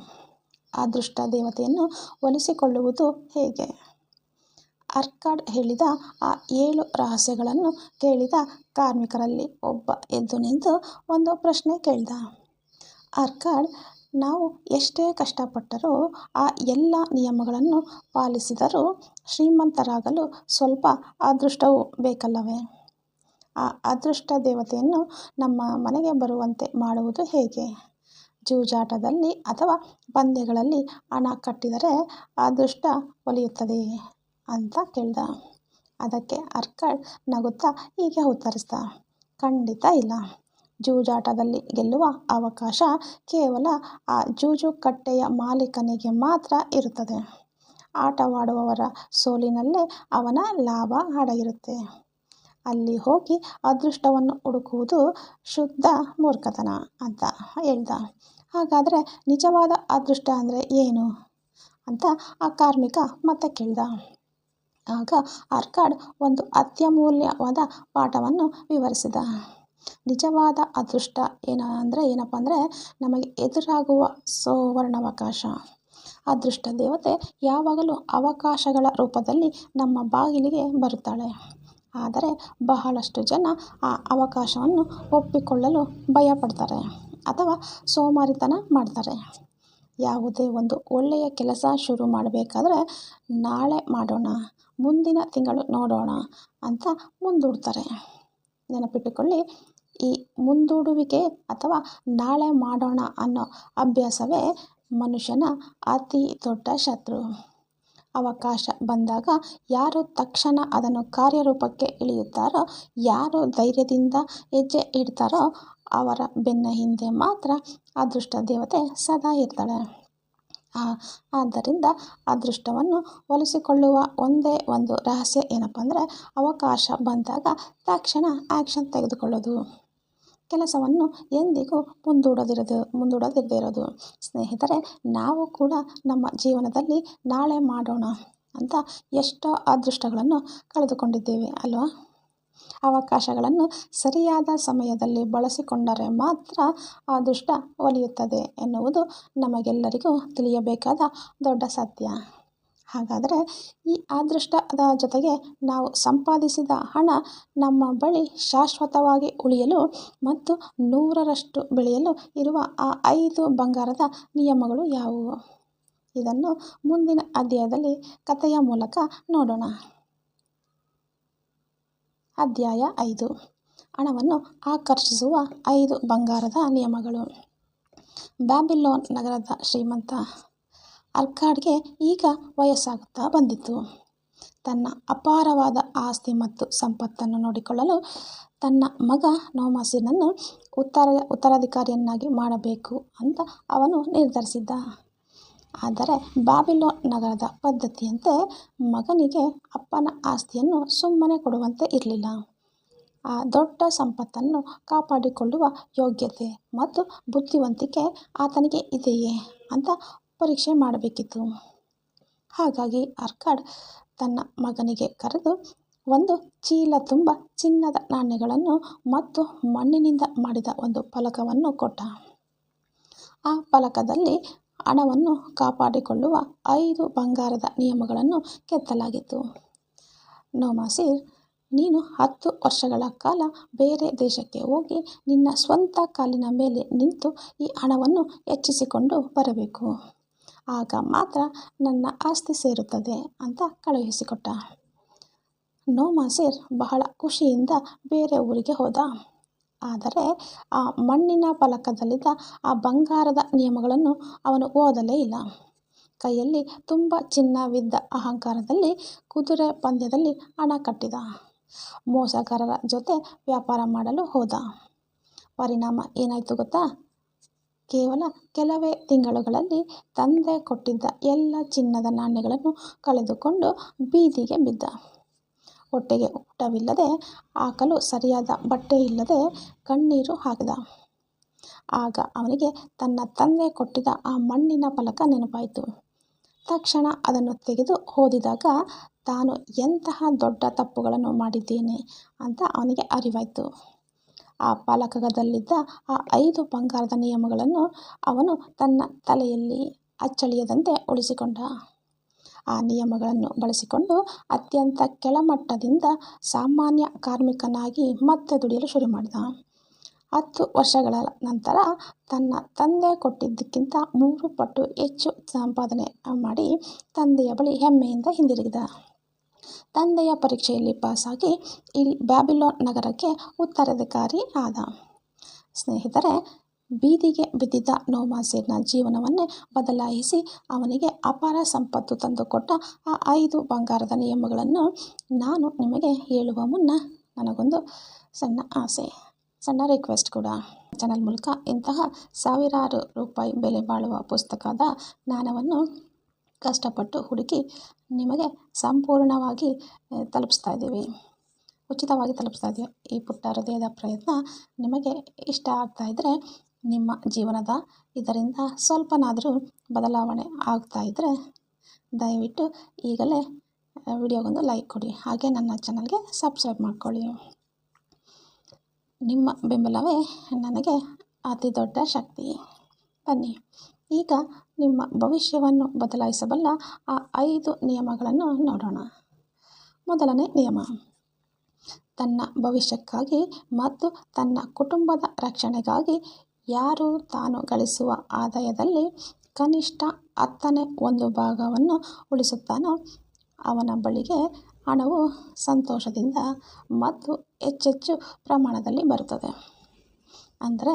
ಅದೃಷ್ಟ ದೇವತೆಯನ್ನು ಒಲಿಸಿಕೊಳ್ಳುವುದು ಹೇಗೆ? ಅರ್ಕಾಡ್ ಹೇಳಿದ ಆ 7 ರಹಸ್ಯಗಳನ್ನು ಕೇಳಿದ ಕಾರ್ಮಿಕರಲ್ಲಿ ಒಬ್ಬ ಎದ್ದು ನಿಂತು ಒಂದು ಪ್ರಶ್ನೆ ಕೇಳಿದ. ಅರ್ಕಾಡ್, ನಾವು ಎಷ್ಟೇ ಕಷ್ಟಪಟ್ಟರೂ, ಆ ಎಲ್ಲ ನಿಯಮಗಳನ್ನು ಪಾಲಿಸಿದರೂ ಶ್ರೀಮಂತರಾಗಲು ಸ್ವಲ್ಪ ಅದೃಷ್ಟವೂ ಬೇಕಲ್ಲವೇ? ಆ ಅದೃಷ್ಟ ದೇವತೆಯನ್ನು ನಮ್ಮ ಮನೆಗೆ ಬರುವಂತೆ ಮಾಡುವುದು ಹೇಗೆ? ಜೂಜಾಟದಲ್ಲಿ ಅಥವಾ ಪಂದ್ಯಗಳಲ್ಲಿ ಹಣ ಕಟ್ಟಿದರೆ ಅದೃಷ್ಟ ಒಲಿಯುತ್ತದೆಯೇ ಅಂತ ಕೇಳಿದ. ಅದಕ್ಕೆ ಅರ್ಕಾಡ್ ನಗುತ್ತಾ ಹೀಗೆ ಉತ್ತರಿಸಿದ, ಖಂಡಿತ ಇಲ್ಲ. ಜೂಜಾಟದಲ್ಲಿ ಗೆಲ್ಲುವ ಅವಕಾಶ ಕೇವಲ ಆ ಜೂಜುಕಟ್ಟೆಯ ಮಾಲೀಕನಿಗೆ ಮಾತ್ರ ಇರುತ್ತದೆ. ಆಟವಾಡುವವರ ಸೋಲಿನಲ್ಲೇ ಅವನ ಲಾಭ ಅಡಗಿರುತ್ತೆ. ಅಲ್ಲಿ ಹೋಗಿ ಅದೃಷ್ಟವನ್ನು ಹುಡುಕುವುದು ಶುದ್ಧ ಮೂರ್ಖತನ ಅಂತ ಹೇಳ್ದ. ಹಾಗಾದರೆ ನಿಜವಾದ ಅದೃಷ್ಟ ಅಂದರೆ ಏನು ಅಂತ ಆ ಕಾರ್ಮಿಕ ಮತ್ತೆ ಕೇಳಿದ. ಆಗ ಅರ್ಕಾಡ್ ಒಂದು ಅತ್ಯಮೂಲ್ಯವಾದ ಪಾಠವನ್ನು ವಿವರಿಸಿದ. ನಿಜವಾದ ಅದೃಷ್ಟ ಏನಪ್ಪ ಅಂದರೆ ನಮಗೆ ಎದುರಾಗುವ ಸುವರ್ಣಾವಕಾಶ. ಅದೃಷ್ಟ ದೇವತೆ ಯಾವಾಗಲೂ ಅವಕಾಶಗಳ ರೂಪದಲ್ಲಿ ನಮ್ಮ ಬಾಗಿಲಿಗೆ ಬರುತ್ತಾಳೆ. ಆದರೆ ಬಹಳಷ್ಟು ಜನ ಆ ಅವಕಾಶವನ್ನು ಒಪ್ಪಿಕೊಳ್ಳಲು ಭಯಪಡ್ತಾರೆ ಅಥವಾ ಸೋಮಾರಿತನ ಮಾಡ್ತಾರೆ. ಯಾವುದೇ ಒಂದು ಒಳ್ಳೆಯ ಕೆಲಸ ಶುರು ಮಾಡಬೇಕಾದ್ರೆ ನಾಳೆ ಮಾಡೋಣ, ಮುಂದಿನ ತಿಂಗಳು ನೋಡೋಣ ಅಂತ ಮುಂದೂಡ್ತಾರೆ. ನೆನಪಿಟ್ಟುಕೊಳ್ಳಿ, ಈ ಮುಂದೂಡುವಿಕೆ ಅಥವಾ ನಾಳೆ ಮಾಡೋಣ ಅನ್ನೋ ಅಭ್ಯಾಸವೇ ಮನುಷ್ಯನ ಅತಿ ದೊಡ್ಡ ಶತ್ರು. ಅವಕಾಶ ಬಂದಾಗ ಯಾರು ತಕ್ಷಣ ಅದನ್ನು ಕಾರ್ಯರೂಪಕ್ಕೆ ಇಳಿಯುತ್ತಾರೋ, ಯಾರು ಧೈರ್ಯದಿಂದ ಹೆಜ್ಜೆ ಇಡ್ತಾರೋ ಅವರ ಬೆನ್ನ ಹಿಂದೆ ಮಾತ್ರ ಅದೃಷ್ಟ ದೇವತೆ ಸದಾ ಇರ್ತಾಳೆ. ಆದ್ದರಿಂದ ಅದೃಷ್ಟವನ್ನು ಒಲಿಸಿಕೊಳ್ಳುವ ಒಂದೇ ಒಂದು ರಹಸ್ಯ ಏನಪ್ಪ ಅಂದರೆ ಅವಕಾಶ ಬಂದಾಗ ತಕ್ಷಣ ಆ್ಯಕ್ಷನ್ ತೆಗೆದುಕೊಳ್ಳೋದು. ಕೆಲಸವನ್ನು ಎಂದಿಗೂ ಮುಂದೂಡದಿರದೇ ಇರೋದು. ಸ್ನೇಹಿತರೆ, ನಾವು ಕೂಡ ನಮ್ಮ ಜೀವನದಲ್ಲಿ ನಾಳೆ ಮಾಡೋಣ ಅಂತ ಎಷ್ಟೋ ಅದೃಷ್ಟಗಳನ್ನು ಕಳೆದುಕೊಂಡಿದ್ದೇವೆ ಅಲ್ವಾ? ಅವಕಾಶಗಳನ್ನು ಸರಿಯಾದ ಸಮಯದಲ್ಲಿ ಬಳಸಿಕೊಂಡರೆ ಮಾತ್ರ ಅದೃಷ್ಟ ಒಲಿಯುತ್ತದೆ ಎನ್ನುವುದು ನಮಗೆಲ್ಲರಿಗೂ ತಿಳಿಯಬೇಕಾದ ದೊಡ್ಡ ಸತ್ಯ. ಹಾಗಾದರೆ ಈ ಅದೃಷ್ಟದ ಜೊತೆಗೆ ನಾವು ಸಂಪಾದಿಸಿದ ಹಣ ನಮ್ಮ ಬಳಿ ಶಾಶ್ವತವಾಗಿ ಉಳಿಯಲು ಮತ್ತು 100ರಷ್ಟು ಬೆಳೆಯಲು ಇರುವ ಆ 5 ಬಂಗಾರದ ನಿಯಮಗಳು ಯಾವುವು? ಇದನ್ನು ಮುಂದಿನ ಅಧ್ಯಾಯದಲ್ಲಿ ಕಥೆಯ ಮೂಲಕ ನೋಡೋಣ. ಅಧ್ಯಾಯ 5. ಹಣವನ್ನು ಆಕರ್ಷಿಸುವ 5 ಬಂಗಾರದ ನಿಯಮಗಳು. ಬ್ಯಾಬಿಲೋನ್ ನಗರದ ಶ್ರೀಮಂತ ಅರ್ಕಾಡ್ಗೆ ಈಗ ವಯಸ್ಸಾಗುತ್ತಾ ಬಂದಿತ್ತು. ತನ್ನ ಅಪಾರವಾದ ಆಸ್ತಿ ಮತ್ತು ಸಂಪತ್ತನ್ನು ನೋಡಿಕೊಳ್ಳಲು ತನ್ನ ಮಗ ನೋಮಾಸಿನನ್ನು ಉತ್ತರಾಧಿಕಾರಿಯನ್ನಾಗಿ ಮಾಡಬೇಕು ಅಂತ ಅವನು ನಿರ್ಧರಿಸಿದ್ದ. ಆದರೆ ಬ್ಯಾಬಿಲೋನ್ ನಗರದ ಪದ್ಧತಿಯಂತೆ ಮಗನಿಗೆ ಅಪ್ಪನ ಆಸ್ತಿಯನ್ನು ಸುಮ್ಮನೆ ಕೊಡುವಂತೆ ಇರಲಿಲ್ಲ. ಆ ದೊಡ್ಡ ಸಂಪತ್ತನ್ನು ಕಾಪಾಡಿಕೊಳ್ಳುವ ಯೋಗ್ಯತೆ ಮತ್ತು ಬುದ್ಧಿವಂತಿಕೆ ಆತನಿಗೆ ಇದೆಯೇ ಅಂತ ಪರೀಕ್ಷೆ ಮಾಡಬೇಕಿತ್ತು. ಹಾಗಾಗಿ ಅರ್ಕಾಡ್ ತನ್ನ ಮಗನಿಗೆ ಕರೆದು ಒಂದು ಚೀಲ ತುಂಬ ಚಿನ್ನದ ನಾಣ್ಯಗಳನ್ನು ಮತ್ತು ಮಣ್ಣಿನಿಂದ ಮಾಡಿದ ಒಂದು ಫಲಕವನ್ನು ಕೊಟ್ಟ. ಆ ಫಲಕದಲ್ಲಿ ಹಣವನ್ನು ಕಾಪಾಡಿಕೊಳ್ಳುವ 5 ಬಂಗಾರದ ನಿಯಮಗಳನ್ನು ಕೆತ್ತಲಾಗಿತ್ತು. ನೋಮಾಸಿರ್, ನೀನು 10 ವರ್ಷಗಳ ಕಾಲ ಬೇರೆ ದೇಶಕ್ಕೆ ಹೋಗಿ ನಿನ್ನ ಸ್ವಂತ ಕಾಲಿನ ಮೇಲೆ ನಿಂತು ಈ ಹಣವನ್ನು ಹೆಚ್ಚಿಸಿಕೊಂಡು ಬರಬೇಕು. ಆಗ ಮಾತ್ರ ನನ್ನ ಆಸ್ತಿ ಸೇರುತ್ತದೆ ಅಂತ ಕಳುಹಿಸಿಕೊಟ್ಟ. ನೋಮಾಸಿರ್ ಬಹಳ ಖುಷಿಯಿಂದ ಬೇರೆ ಊರಿಗೆ ಹೋದ. ಆದರೆ ಆ ಮಣ್ಣಿನ ಫಲಕದಲ್ಲಿದ್ದ ಆ ಬಂಗಾರದ ನಿಯಮಗಳನ್ನು ಅವನು ಓದಲೇ ಇಲ್ಲ. ಕೈಯಲ್ಲಿ ತುಂಬ ಚಿನ್ನವಿದ್ದ ಅಹಂಕಾರದಲ್ಲಿ ಕುದುರೆ ಪಂದ್ಯದಲ್ಲಿ ಹಣ ಕಟ್ಟಿದ. ಮೋಸಗಾರರ ಜೊತೆ ವ್ಯಾಪಾರ ಮಾಡಲು ಹೋದ. ಪರಿಣಾಮ ಏನಾಯಿತು ಗೊತ್ತಾ? ಕೇವಲ ಕೆಲವೇ ತಿಂಗಳುಗಳಲ್ಲಿ ತಂದೆ ಕೊಟ್ಟಿದ್ದ ಎಲ್ಲ ಚಿನ್ನದ ನಾಣ್ಯಗಳನ್ನು ಕಳೆದುಕೊಂಡು ಬೀದಿಗೆ ಬಿದ್ದ. ಹೊಟ್ಟೆಗೆ ಊಟವಿಲ್ಲದೆ, ಹಾಕಲು ಸರಿಯಾದ ಬಟ್ಟೆ ಇಲ್ಲದೆ ಕಣ್ಣೀರು ಹಾಕಿದ. ಆಗ ಅವನಿಗೆ ತನ್ನ ತಂದೆ ಕೊಟ್ಟಿದ್ದ ಆ ಮಣ್ಣಿನ ಫಲಕ ನೆನಪಾಯಿತು. ತಕ್ಷಣ ಅದನ್ನು ತೆಗೆದು ಓದಿದಾಗ ತಾನು ಎಂತಹ ದೊಡ್ಡ ತಪ್ಪುಗಳನ್ನು ಮಾಡಿದ್ದೇನೆ ಅಂತ ಅವನಿಗೆ ಅರಿವಾಯಿತು. ಆ ಫಲಕದಲ್ಲಿದ್ದ ಆ 5 ಬಂಗಾರದ ನಿಯಮಗಳನ್ನು ಅವನು ತನ್ನ ತಲೆಯಲ್ಲಿ ಅಚ್ಚಳಿಯದಂತೆ ಉಳಿಸಿಕೊಂಡ. ಆ ನಿಯಮಗಳನ್ನು ಬಳಸಿಕೊಂಡು ಅತ್ಯಂತ ಕೆಳಮಟ್ಟದಿಂದ ಸಾಮಾನ್ಯ ಕಾರ್ಮಿಕನಾಗಿ ಮತ್ತೆ ದುಡಿಯಲು ಶುರು ಮಾಡಿದ. 10 ವರ್ಷಗಳ ನಂತರ ತನ್ನ ತಂದೆ ಕೊಟ್ಟಿದ್ದಕ್ಕಿಂತ 3 ಪಟ್ಟು ಹೆಚ್ಚು ಸಂಪಾದನೆ ಮಾಡಿ ತಂದೆಯ ಬಳಿ ಹೆಮ್ಮೆಯಿಂದ ಹಿಂದಿರುಗಿದ. ತಂದೆಯ ಪರೀಕ್ಷೆಯಲ್ಲಿ ಪಾಸಾಗಿ ಇಡೀ ಬ್ಯಾಬಿಲೋನ್ ನಗರಕ್ಕೆ ಉತ್ತರಾಧಿಕಾರಿ ಆದ. ಸ್ನೇಹಿತರೆ, ಬೀದಿಗೆ ಬಿದ್ದಿದ್ದ ನೋಮಾಸೀರನ ಜೀವನವನ್ನೇ ಬದಲಾಯಿಸಿ ಅವನಿಗೆ ಅಪಾರ ಸಂಪತ್ತು ತಂದುಕೊಟ್ಟ ಆ 5 ಬಂಗಾರದ ನಿಯಮಗಳನ್ನು ನಾನು ನಿಮಗೆ ಹೇಳುವ ಮುನ್ನ ನನಗೊಂದು ಸಣ್ಣ ಆಸೆ, ಸಣ್ಣ ರಿಕ್ವೆಸ್ಟ್ ಕೂಡ. ಚಾನಲ್ ಮೂಲಕ ಇಂತಹ ಸಾವಿರಾರು ರೂಪಾಯಿ ಬೆಲೆ ಬಾಳುವ ಪುಸ್ತಕದ ಜ್ಞಾನವನ್ನು ಕಷ್ಟಪಟ್ಟು ಹುಡುಕಿ ನಿಮಗೆ ಸಂಪೂರ್ಣವಾಗಿ ತಲುಪಿಸ್ತಾ ಇದ್ದೀವಿ, ಉಚಿತವಾಗಿ ತಲುಪಿಸ್ತಾ ಇದ್ದೀವಿ. ಈ ಪುಟ್ಟ ಹೃದಯದ ಪ್ರಯತ್ನ ನಿಮಗೆ ಇಷ್ಟ ಆಗ್ತಾ ಇದ್ದರೆ, ನಿಮ್ಮ ಜೀವನದ ಇದರಿಂದ ಸ್ವಲ್ಪನಾದರೂ ಬದಲಾವಣೆ ಆಗ್ತಾ ಇದ್ದರೆ ದಯವಿಟ್ಟು ಈಗಲೇ ವಿಡಿಯೋಗೊಂದು ಲೈಕ್ ಕೊಡಿ. ಹಾಗೆ ನನ್ನ ಚಾನಲ್ಗೆ ಸಬ್ಸ್ಕ್ರೈಬ್ ಮಾಡ್ಕೊಳ್ಳಿ. ನಿಮ್ಮ ಬೆಂಬಲವೇ ನನಗೆ ಅತಿ ದೊಡ್ಡ ಶಕ್ತಿ. ಬನ್ನಿ ಈಗ ನಿಮ್ಮ ಭವಿಷ್ಯವನ್ನು ಬದಲಾಯಿಸಬಲ್ಲ ಆ 5 ನಿಯಮಗಳನ್ನು ನೋಡೋಣ. ಮೊದಲನೇ ನಿಯಮ, ತನ್ನ ಭವಿಷ್ಯಕ್ಕಾಗಿ ಮತ್ತು ತನ್ನ ಕುಟುಂಬದ ರಕ್ಷಣೆಗಾಗಿ ಯಾರು ತಾನು ಗಳಿಸುವ ಆದಾಯದಲ್ಲಿ ಕನಿಷ್ಠ 10ನೇ 1 ಭಾಗವನ್ನು ಉಳಿಸುತ್ತಾನೋ ಅವನ ಬಳಿಗೆ ಹಣವು ಸಂತೋಷದಿಂದ ಮತ್ತು ಹೆಚ್ಚೆಚ್ಚು ಪ್ರಮಾಣದಲ್ಲಿ ಬರುತ್ತದೆ. ಅಂದರೆ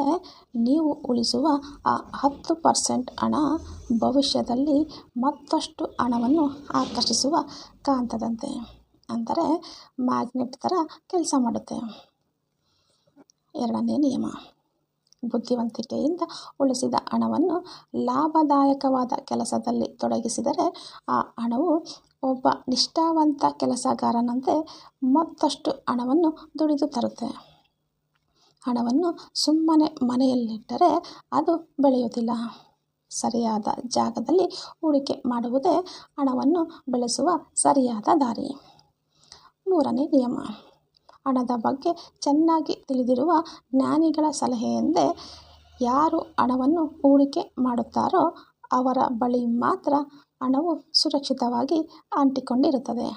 ನೀವು ಉಳಿಸುವ ಆ 10% ಹಣ ಭವಿಷ್ಯದಲ್ಲಿ ಮತ್ತಷ್ಟು ಹಣವನ್ನು ಆಕರ್ಷಿಸುವ ಕಾಂತದಂತೆ, ಅಂದರೆ ಮ್ಯಾಗ್ನೆಟ್ ಥರ ಕೆಲಸ ಮಾಡುತ್ತೆ. ಎರಡನೇ ನಿಯಮ, ಬುದ್ಧಿವಂತಿಕೆಯಿಂದ ಉಳಿಸಿದ ಹಣವನ್ನು ಲಾಭದಾಯಕವಾದ ಕೆಲಸದಲ್ಲಿ ತೊಡಗಿಸಿದರೆ ಆ ಹಣವು ಒಬ್ಬ ನಿಷ್ಠಾವಂತ ಕೆಲಸಗಾರನಂತೆ ಮತ್ತಷ್ಟು ಹಣವನ್ನು ದುಡಿದು ತರುತ್ತೆ. ಹಣವನ್ನು ಸುಮ್ಮನೆ ಮನೆಯಲ್ಲಿಟ್ಟರೆ ಅದು ಬೆಳೆಯುವುದಿಲ್ಲ. ಸರಿಯಾದ ಜಾಗದಲ್ಲಿ ಹೂಡಿಕೆ ಮಾಡುವುದೇ ಹಣವನ್ನು ಬೆಳೆಸುವ ಸರಿಯಾದ ದಾರಿ. ಮೂರನೇ ನಿಯಮ, ಹಣದ ಬಗ್ಗೆ ಚೆನ್ನಾಗಿ ತಿಳಿದಿರುವ ಜ್ಞಾನಿಗಳ ಸಲಹೆಯಂತೆ ಯಾರು ಹಣವನ್ನು ಹೂಡಿಕೆ ಮಾಡುತ್ತಾರೋ ಅವರ ಬಳಿ ಮಾತ್ರ ಹಣವು ಸುರಕ್ಷಿತವಾಗಿ ಅಂಟಿಕೊಂಡಿರುತ್ತದೆ.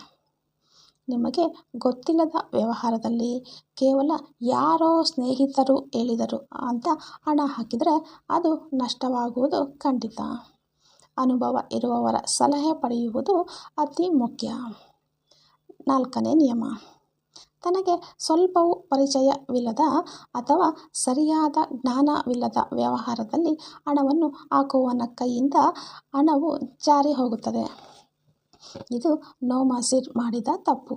ನಿಮಗೆ ಗೊತ್ತಿಲ್ಲದ ವ್ಯವಹಾರದಲ್ಲಿ ಕೇವಲ ಯಾರೋ ಸ್ನೇಹಿತರು ಹೇಳಿದರು ಅಂತ ಹಣ ಹಾಕಿದರೆ ಅದು ನಷ್ಟವಾಗುವುದು ಖಂಡಿತ. ಅನುಭವ ಇರುವವರ ಸಲಹೆ ಪಡೆಯುವುದು ಅತಿ ಮುಖ್ಯ. ನಾಲ್ಕನೇ ನಿಯಮ, ತನಗೆ ಸ್ವಲ್ಪವೂ ಪರಿಚಯವಿಲ್ಲದ ಅಥವಾ ಸರಿಯಾದ ಜ್ಞಾನವಿಲ್ಲದ ವ್ಯವಹಾರದಲ್ಲಿ ಹಣವನ್ನು ಹಾಕುವವನ ಕೈಯಿಂದ ಹಣವು ಜಾರಿ ಹೋಗುತ್ತದೆ. ಇದು ನೋಮಾಸೀರ್ ಮಾಡಿದ ತಪ್ಪು.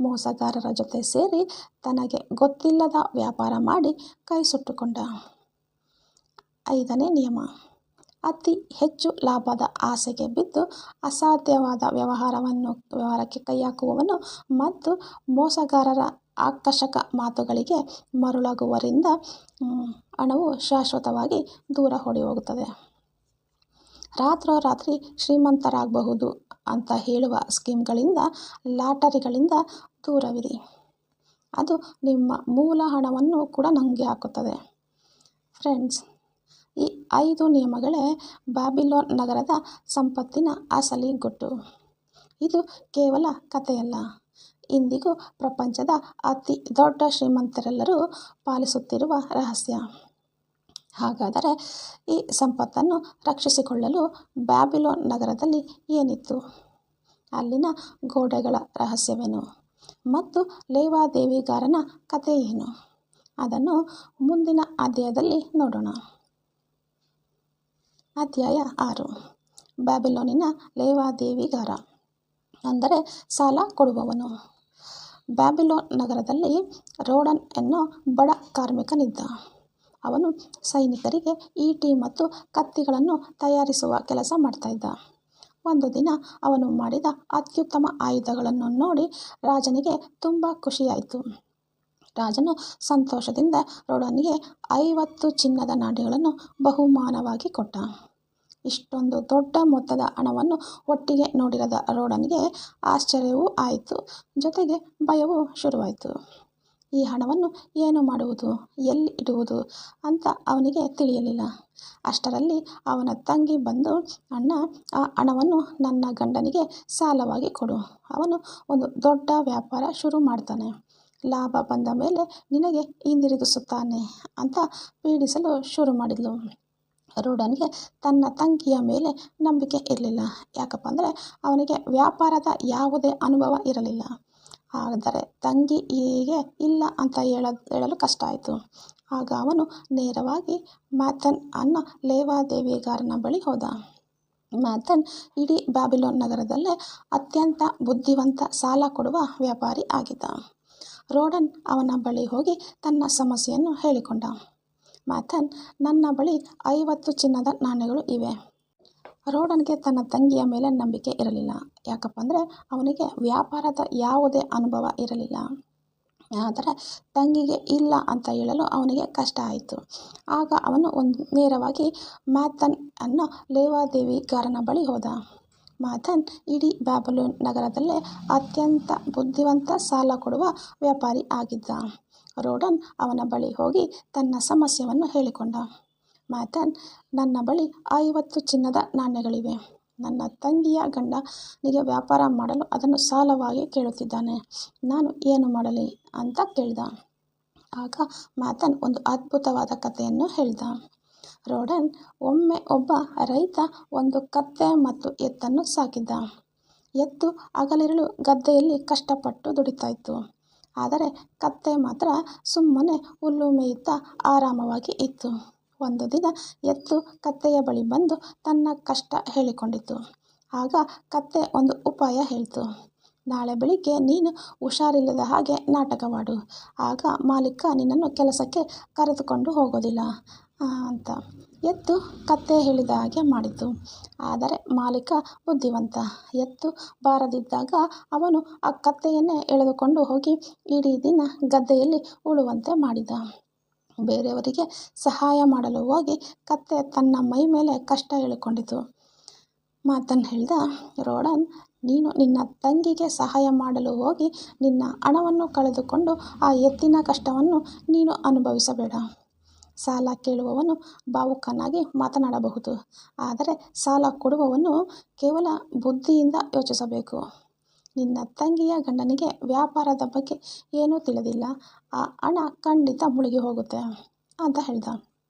ಮೋಸಗಾರರ ಜೊತೆ ಸೇರಿ ತನಗೆ ಗೊತ್ತಿಲ್ಲದ ವ್ಯಾಪಾರ ಮಾಡಿ ಕೈ ಸುಟ್ಟುಕೊಂಡ. ಐದನೇ ನಿಯಮ, ಅತಿ ಹೆಚ್ಚು ಲಾಭದ ಆಸೆಗೆ ಬಿದ್ದು ಅಸಾಧ್ಯವಾದ ವ್ಯವಹಾರಕ್ಕೆ ಕೈ ಹಾಕುವವನು ಮತ್ತು ಮೋಸಗಾರರ ಆಕರ್ಷಕ ಮಾತುಗಳಿಗೆ ಮರುಳಾಗುವವರಿಂದ ಹಣವು ಶಾಶ್ವತವಾಗಿ ದೂರ ಓಡಿ ಹೋಗುತ್ತದೆ. ರಾತ್ರೋರಾತ್ರಿ ಶ್ರೀಮಂತರಾಗಬಹುದು ಅಂತ ಹೇಳುವ ಸ್ಕೀಮ್ಗಳಿಂದ, ಲಾಟರಿಗಳಿಂದ ದೂರವಿರಿ. ಅದು ನಿಮ್ಮ ಮೂಲ ಹಣವನ್ನು ಕೂಡ ನುಂಗಿ ಹಾಕುತ್ತದೆ. ಫ್ರೆಂಡ್ಸ್, ಈ 5 ನಿಯಮಗಳೇ ಬ್ಯಾಬಿಲೋನ್ ನಗರದ ಸಂಪತ್ತಿನ ಅಸಲಿ ಗುಟ್ಟು. ಇದು ಕೇವಲ ಕಥೆಯಲ್ಲ, ಇಂದಿಗೂ ಪ್ರಪಂಚದ ಅತಿ ದೊಡ್ಡ ಶ್ರೀಮಂತರೆಲ್ಲರೂ ಪಾಲಿಸುತ್ತಿರುವ ರಹಸ್ಯ. ಹಾಗಾದರೆ ಈ ಸಂಪತ್ತನ್ನು ರಕ್ಷಿಸಿಕೊಳ್ಳಲು ಬ್ಯಾಬಿಲೋನ್ ನಗರದಲ್ಲಿ ಏನಿತ್ತು? ಅಲ್ಲಿನ ಗೋಡೆಗಳ ರಹಸ್ಯವೇನು ಮತ್ತು ಲೇವಾದೇವಿಗಾರನ ಕಥೆ ಏನು? ಅದನ್ನು ಮುಂದಿನ ಅಧ್ಯಾಯದಲ್ಲಿ ನೋಡೋಣ. ಅಧ್ಯಾಯ 6, ಬ್ಯಾಬಿಲೋನಿನ ಲೇವಾದೇವಿಗಾರ, ಅಂದರೆ ಸಾಲ ಕೊಡುವವನು. ಬ್ಯಾಬಿಲೋನ್ ನಗರದಲ್ಲಿ ರೋಡನ್ ಎನ್ನೋ ಬಡ ಕಾರ್ಮಿಕನಿದ್ದ. ಅವನು ಸೈನಿಕರಿಗೆ ಈಟಿ ಮತ್ತು ಕತ್ತಿಗಳನ್ನು ತಯಾರಿಸುವ ಕೆಲಸ ಮಾಡ್ತಾ ಇದ್ದ. ಒಂದು ದಿನ ಅವನು ಮಾಡಿದ ಅತ್ಯುತ್ತಮ ಆಯುಧಗಳನ್ನು ನೋಡಿ ರಾಜನಿಗೆ ತುಂಬ ಖುಷಿಯಾಯಿತು. ರಾಜನು ಸಂತೋಷದಿಂದ ರೋಡನ್ಗೆ 50 ಚಿನ್ನದ ನಾಣ್ಯಗಳನ್ನು ಬಹುಮಾನವಾಗಿ ಕೊಟ್ಟ. ಇಷ್ಟೊಂದು ದೊಡ್ಡ ಮೊತ್ತದ ಹಣವನ್ನು ಒಟ್ಟಿಗೆ ನೋಡಿರದ ರೋಡನ್ಗೆ ಆಶ್ಚರ್ಯವೂ ಆಯಿತು, ಜೊತೆಗೆ ಭಯವೂ ಶುರುವಾಯಿತು. ಈ ಹಣವನ್ನು ಏನು ಮಾಡುವುದು, ಎಲ್ಲಿ ಇಡುವುದು ಅಂತ ಅವನಿಗೆ ತಿಳಿಯಲಿಲ್ಲ. ಅಷ್ಟರಲ್ಲಿ ಅವನ ತಂಗಿ ಬಂದು, ಅಣ್ಣ, ಆ ಹಣವನ್ನು ನನ್ನ ಗಂಡನಿಗೆ ಸಾಲವಾಗಿ ಕೊಡು. ಅವನು ಒಂದು ದೊಡ್ಡ ವ್ಯಾಪಾರ ಶುರು ಮಾಡ್ತಾನೆ, ಲಾಭ ಬಂದ ಮೇಲೆ ನಿನಗೆ ಹಿಂದಿರುಗಿಸುತ್ತಾನೆ ಅಂತ ಪೀಡಿಸಲು ಶುರು ಮಾಡಿದ್ಲು. ರೋಡನ್ಗೆ ತನ್ನ ತಂಗಿಯ ಮೇಲೆ ನಂಬಿಕೆ ಇರಲಿಲ್ಲ. ಯಾಕಪ್ಪ ಅಂದರೆ ಅವನಿಗೆ ವ್ಯಾಪಾರದ ಯಾವುದೇ ಅನುಭವ ಇರಲಿಲ್ಲ. ಆದರೆ ತಂಗಿ ಹೀಗೆ ಇಲ್ಲ ಅಂತ ಹೇಳಲು ಕಷ್ಟ ಆಯಿತು. ಆಗ ಅವನು ನೇರವಾಗಿ ಮ್ಯಾಥನ್ ಅನ್ನೋ ಲೇವಾದೇವಿಗಾರನ ಬಳಿ ಹೋದ. ಮ್ಯಾಥನ್ ಇಡೀ ಬ್ಯಾಬಿಲೋನ್ ನಗರದಲ್ಲೇ ಅತ್ಯಂತ ಬುದ್ಧಿವಂತ ಸಾಲ ಕೊಡುವ ವ್ಯಾಪಾರಿ ಆಗಿದ್ದ. ರೋಡನ್ ಅವನ ಬಳಿ ಹೋಗಿ ತನ್ನ ಸಮಸ್ಯೆಯನ್ನು ಹೇಳಿಕೊಂಡ. ಮ್ಯಾಥನ್, ನನ್ನ ಬಳಿ 50 ಚಿನ್ನದ ನಾಣ್ಯಗಳು ಇವೆ. ರೋಡನ್ಗೆ ತನ್ನ ತಂಗಿಯ ಮೇಲೆ ನಂಬಿಕೆ ಇರಲಿಲ್ಲ. ಯಾಕಪ್ಪ ಅಂದರೆ ಅವನಿಗೆ ವ್ಯಾಪಾರದ ಯಾವುದೇ ಅನುಭವ ಇರಲಿಲ್ಲ. ಆದರೆ ತಂಗಿಗೆ ಇಲ್ಲ ಅಂತ ಹೇಳಲು ಅವನಿಗೆ ಕಷ್ಟ ಆಯಿತು. ಆಗ ಅವನು ನೇರವಾಗಿ ಮ್ಯಾಥನ್ ಅನ್ನೋ ಲೇವಾದೇವಿಗಾರನ ಬಳಿ ಹೋದ. ಮ್ಯಾಥನ್ ಇಡೀ ಬ್ಯಾಬಿಲೋನ್ ನಗರದಲ್ಲೇ ಅತ್ಯಂತ ಬುದ್ಧಿವಂತ ಸಾಲ ಕೊಡುವ ವ್ಯಾಪಾರಿ ಆಗಿದ್ದ. ರೋಡನ್ ಅವನ ಬಳಿ ಹೋಗಿ ತನ್ನ ಸಮಸ್ಯೆಯನ್ನು ಹೇಳಿಕೊಂಡ. ಮ್ಯಾಥನ್, ನನ್ನ ಬಳಿ 50 ಚಿನ್ನದ ನಾಣ್ಯಗಳಿವೆ. ನನ್ನ ತಂಗಿಯ ಗಂಡನಿಗೆ ವ್ಯಾಪಾರ ಮಾಡಲು ಅದನ್ನು ಸಾಲವಾಗಿ ಕೇಳುತ್ತಿದ್ದಾನೆ. ನಾನು ಏನು ಮಾಡಲಿ ಅಂತ ಕೇಳಿದ. ಆಗ ಮ್ಯಾಥನ್ ಒಂದು ಅದ್ಭುತವಾದ ಕಥೆಯನ್ನು ಹೇಳಿದ. ರೋಡನ್, ಒಮ್ಮೆ ಒಬ್ಬ ರೈತ ಒಂದು ಕತ್ತೆ ಮತ್ತು ಎತ್ತನ್ನು ಸಾಕಿದ್ದ. ಎತ್ತು ಹಗಲಿರುಳು ಗದ್ದೆಯಲ್ಲಿ ಕಷ್ಟಪಟ್ಟು ದುಡಿತಾ ಇತ್ತು. ಆದರೆ ಕತ್ತೆ ಮಾತ್ರ ಸುಮ್ಮನೆ ಹುಲ್ಲು ಮೇಯುತ್ತಾ ಆರಾಮವಾಗಿ ಇತ್ತು. ಒಂದು ದಿನ ಎತ್ತು ಕತ್ತೆಯ ಬಳಿ ಬಂದು ತನ್ನ ಕಷ್ಟ ಹೇಳಿಕೊಂಡಿತು. ಆಗ ಕತ್ತೆ ಒಂದು ಉಪಾಯ ಹೇಳಿತು. ನಾಳೆ ಬೆಳಿಗ್ಗೆ ನೀನು ಹುಷಾರಿಲ್ಲದ ಹಾಗೆ ನಾಟಕವಾಡು, ಆಗ ಮಾಲೀಕ ನಿನ್ನನ್ನು ಕೆಲಸಕ್ಕೆ ಕರೆದುಕೊಂಡು ಹೋಗೋದಿಲ್ಲ ಅಂತ. ಎತ್ತು ಕತ್ತೆ ಹೇಳಿದ ಹಾಗೆ ಮಾಡಿತು. ಆದರೆ ಮಾಲೀಕ ಬುದ್ಧಿವಂತ. ಎತ್ತು ಬಾರದಿದ್ದಾಗ ಅವನು ಆ ಕತ್ತೆಯನ್ನೇ ಎಳೆದುಕೊಂಡು ಹೋಗಿ ಇಡೀ ದಿನ ಗದ್ದೆಯಲ್ಲಿ ಉಳುವಂತೆ ಮಾಡಿದ. ಬೇರೆಯವರಿಗೆ ಸಹಾಯ ಮಾಡಲು ಹೋಗಿ ಕತ್ತೆ ತನ್ನ ಮೈ ಮೇಲೆ ಕಷ್ಟ ಹೇಳಿಕೊಂಡಿತು. ಮ್ಯಾಥನ್ ಹೇಳ್ದ, ರೋಡನ್, ನೀನು ನಿನ್ನ ತಂಗಿಗೆ ಸಹಾಯ ಮಾಡಲು ಹೋಗಿ ನಿನ್ನ ಹಣವನ್ನು ಕಳೆದುಕೊಂಡು ಆ ಎತ್ತಿನ ಕಷ್ಟವನ್ನು ನೀನು ಅನುಭವಿಸಬೇಡ. ಸಾಲ ಕೇಳುವವನು ಭಾವುಕನಾಗಿ ಮಾತನಾಡಬಹುದು, ಆದರೆ ಸಾಲ ಕೊಡುವವನು ಕೇವಲ ಬುದ್ಧಿಯಿಂದ ಯೋಚಿಸಬೇಕು. ನಿನ್ನ ತಂಗಿಯ ಗಂಡನಿಗೆ ವ್ಯಾಪಾರದ ಬಗ್ಗೆ ಏನೂ ತಿಳಿದಿಲ್ಲ. ಆ ಹಣ ಖಂಡಿತ ಮುಳುಗಿ ಹೋಗುತ್ತೆ ಅಂತ ಹೇಳ್ದ.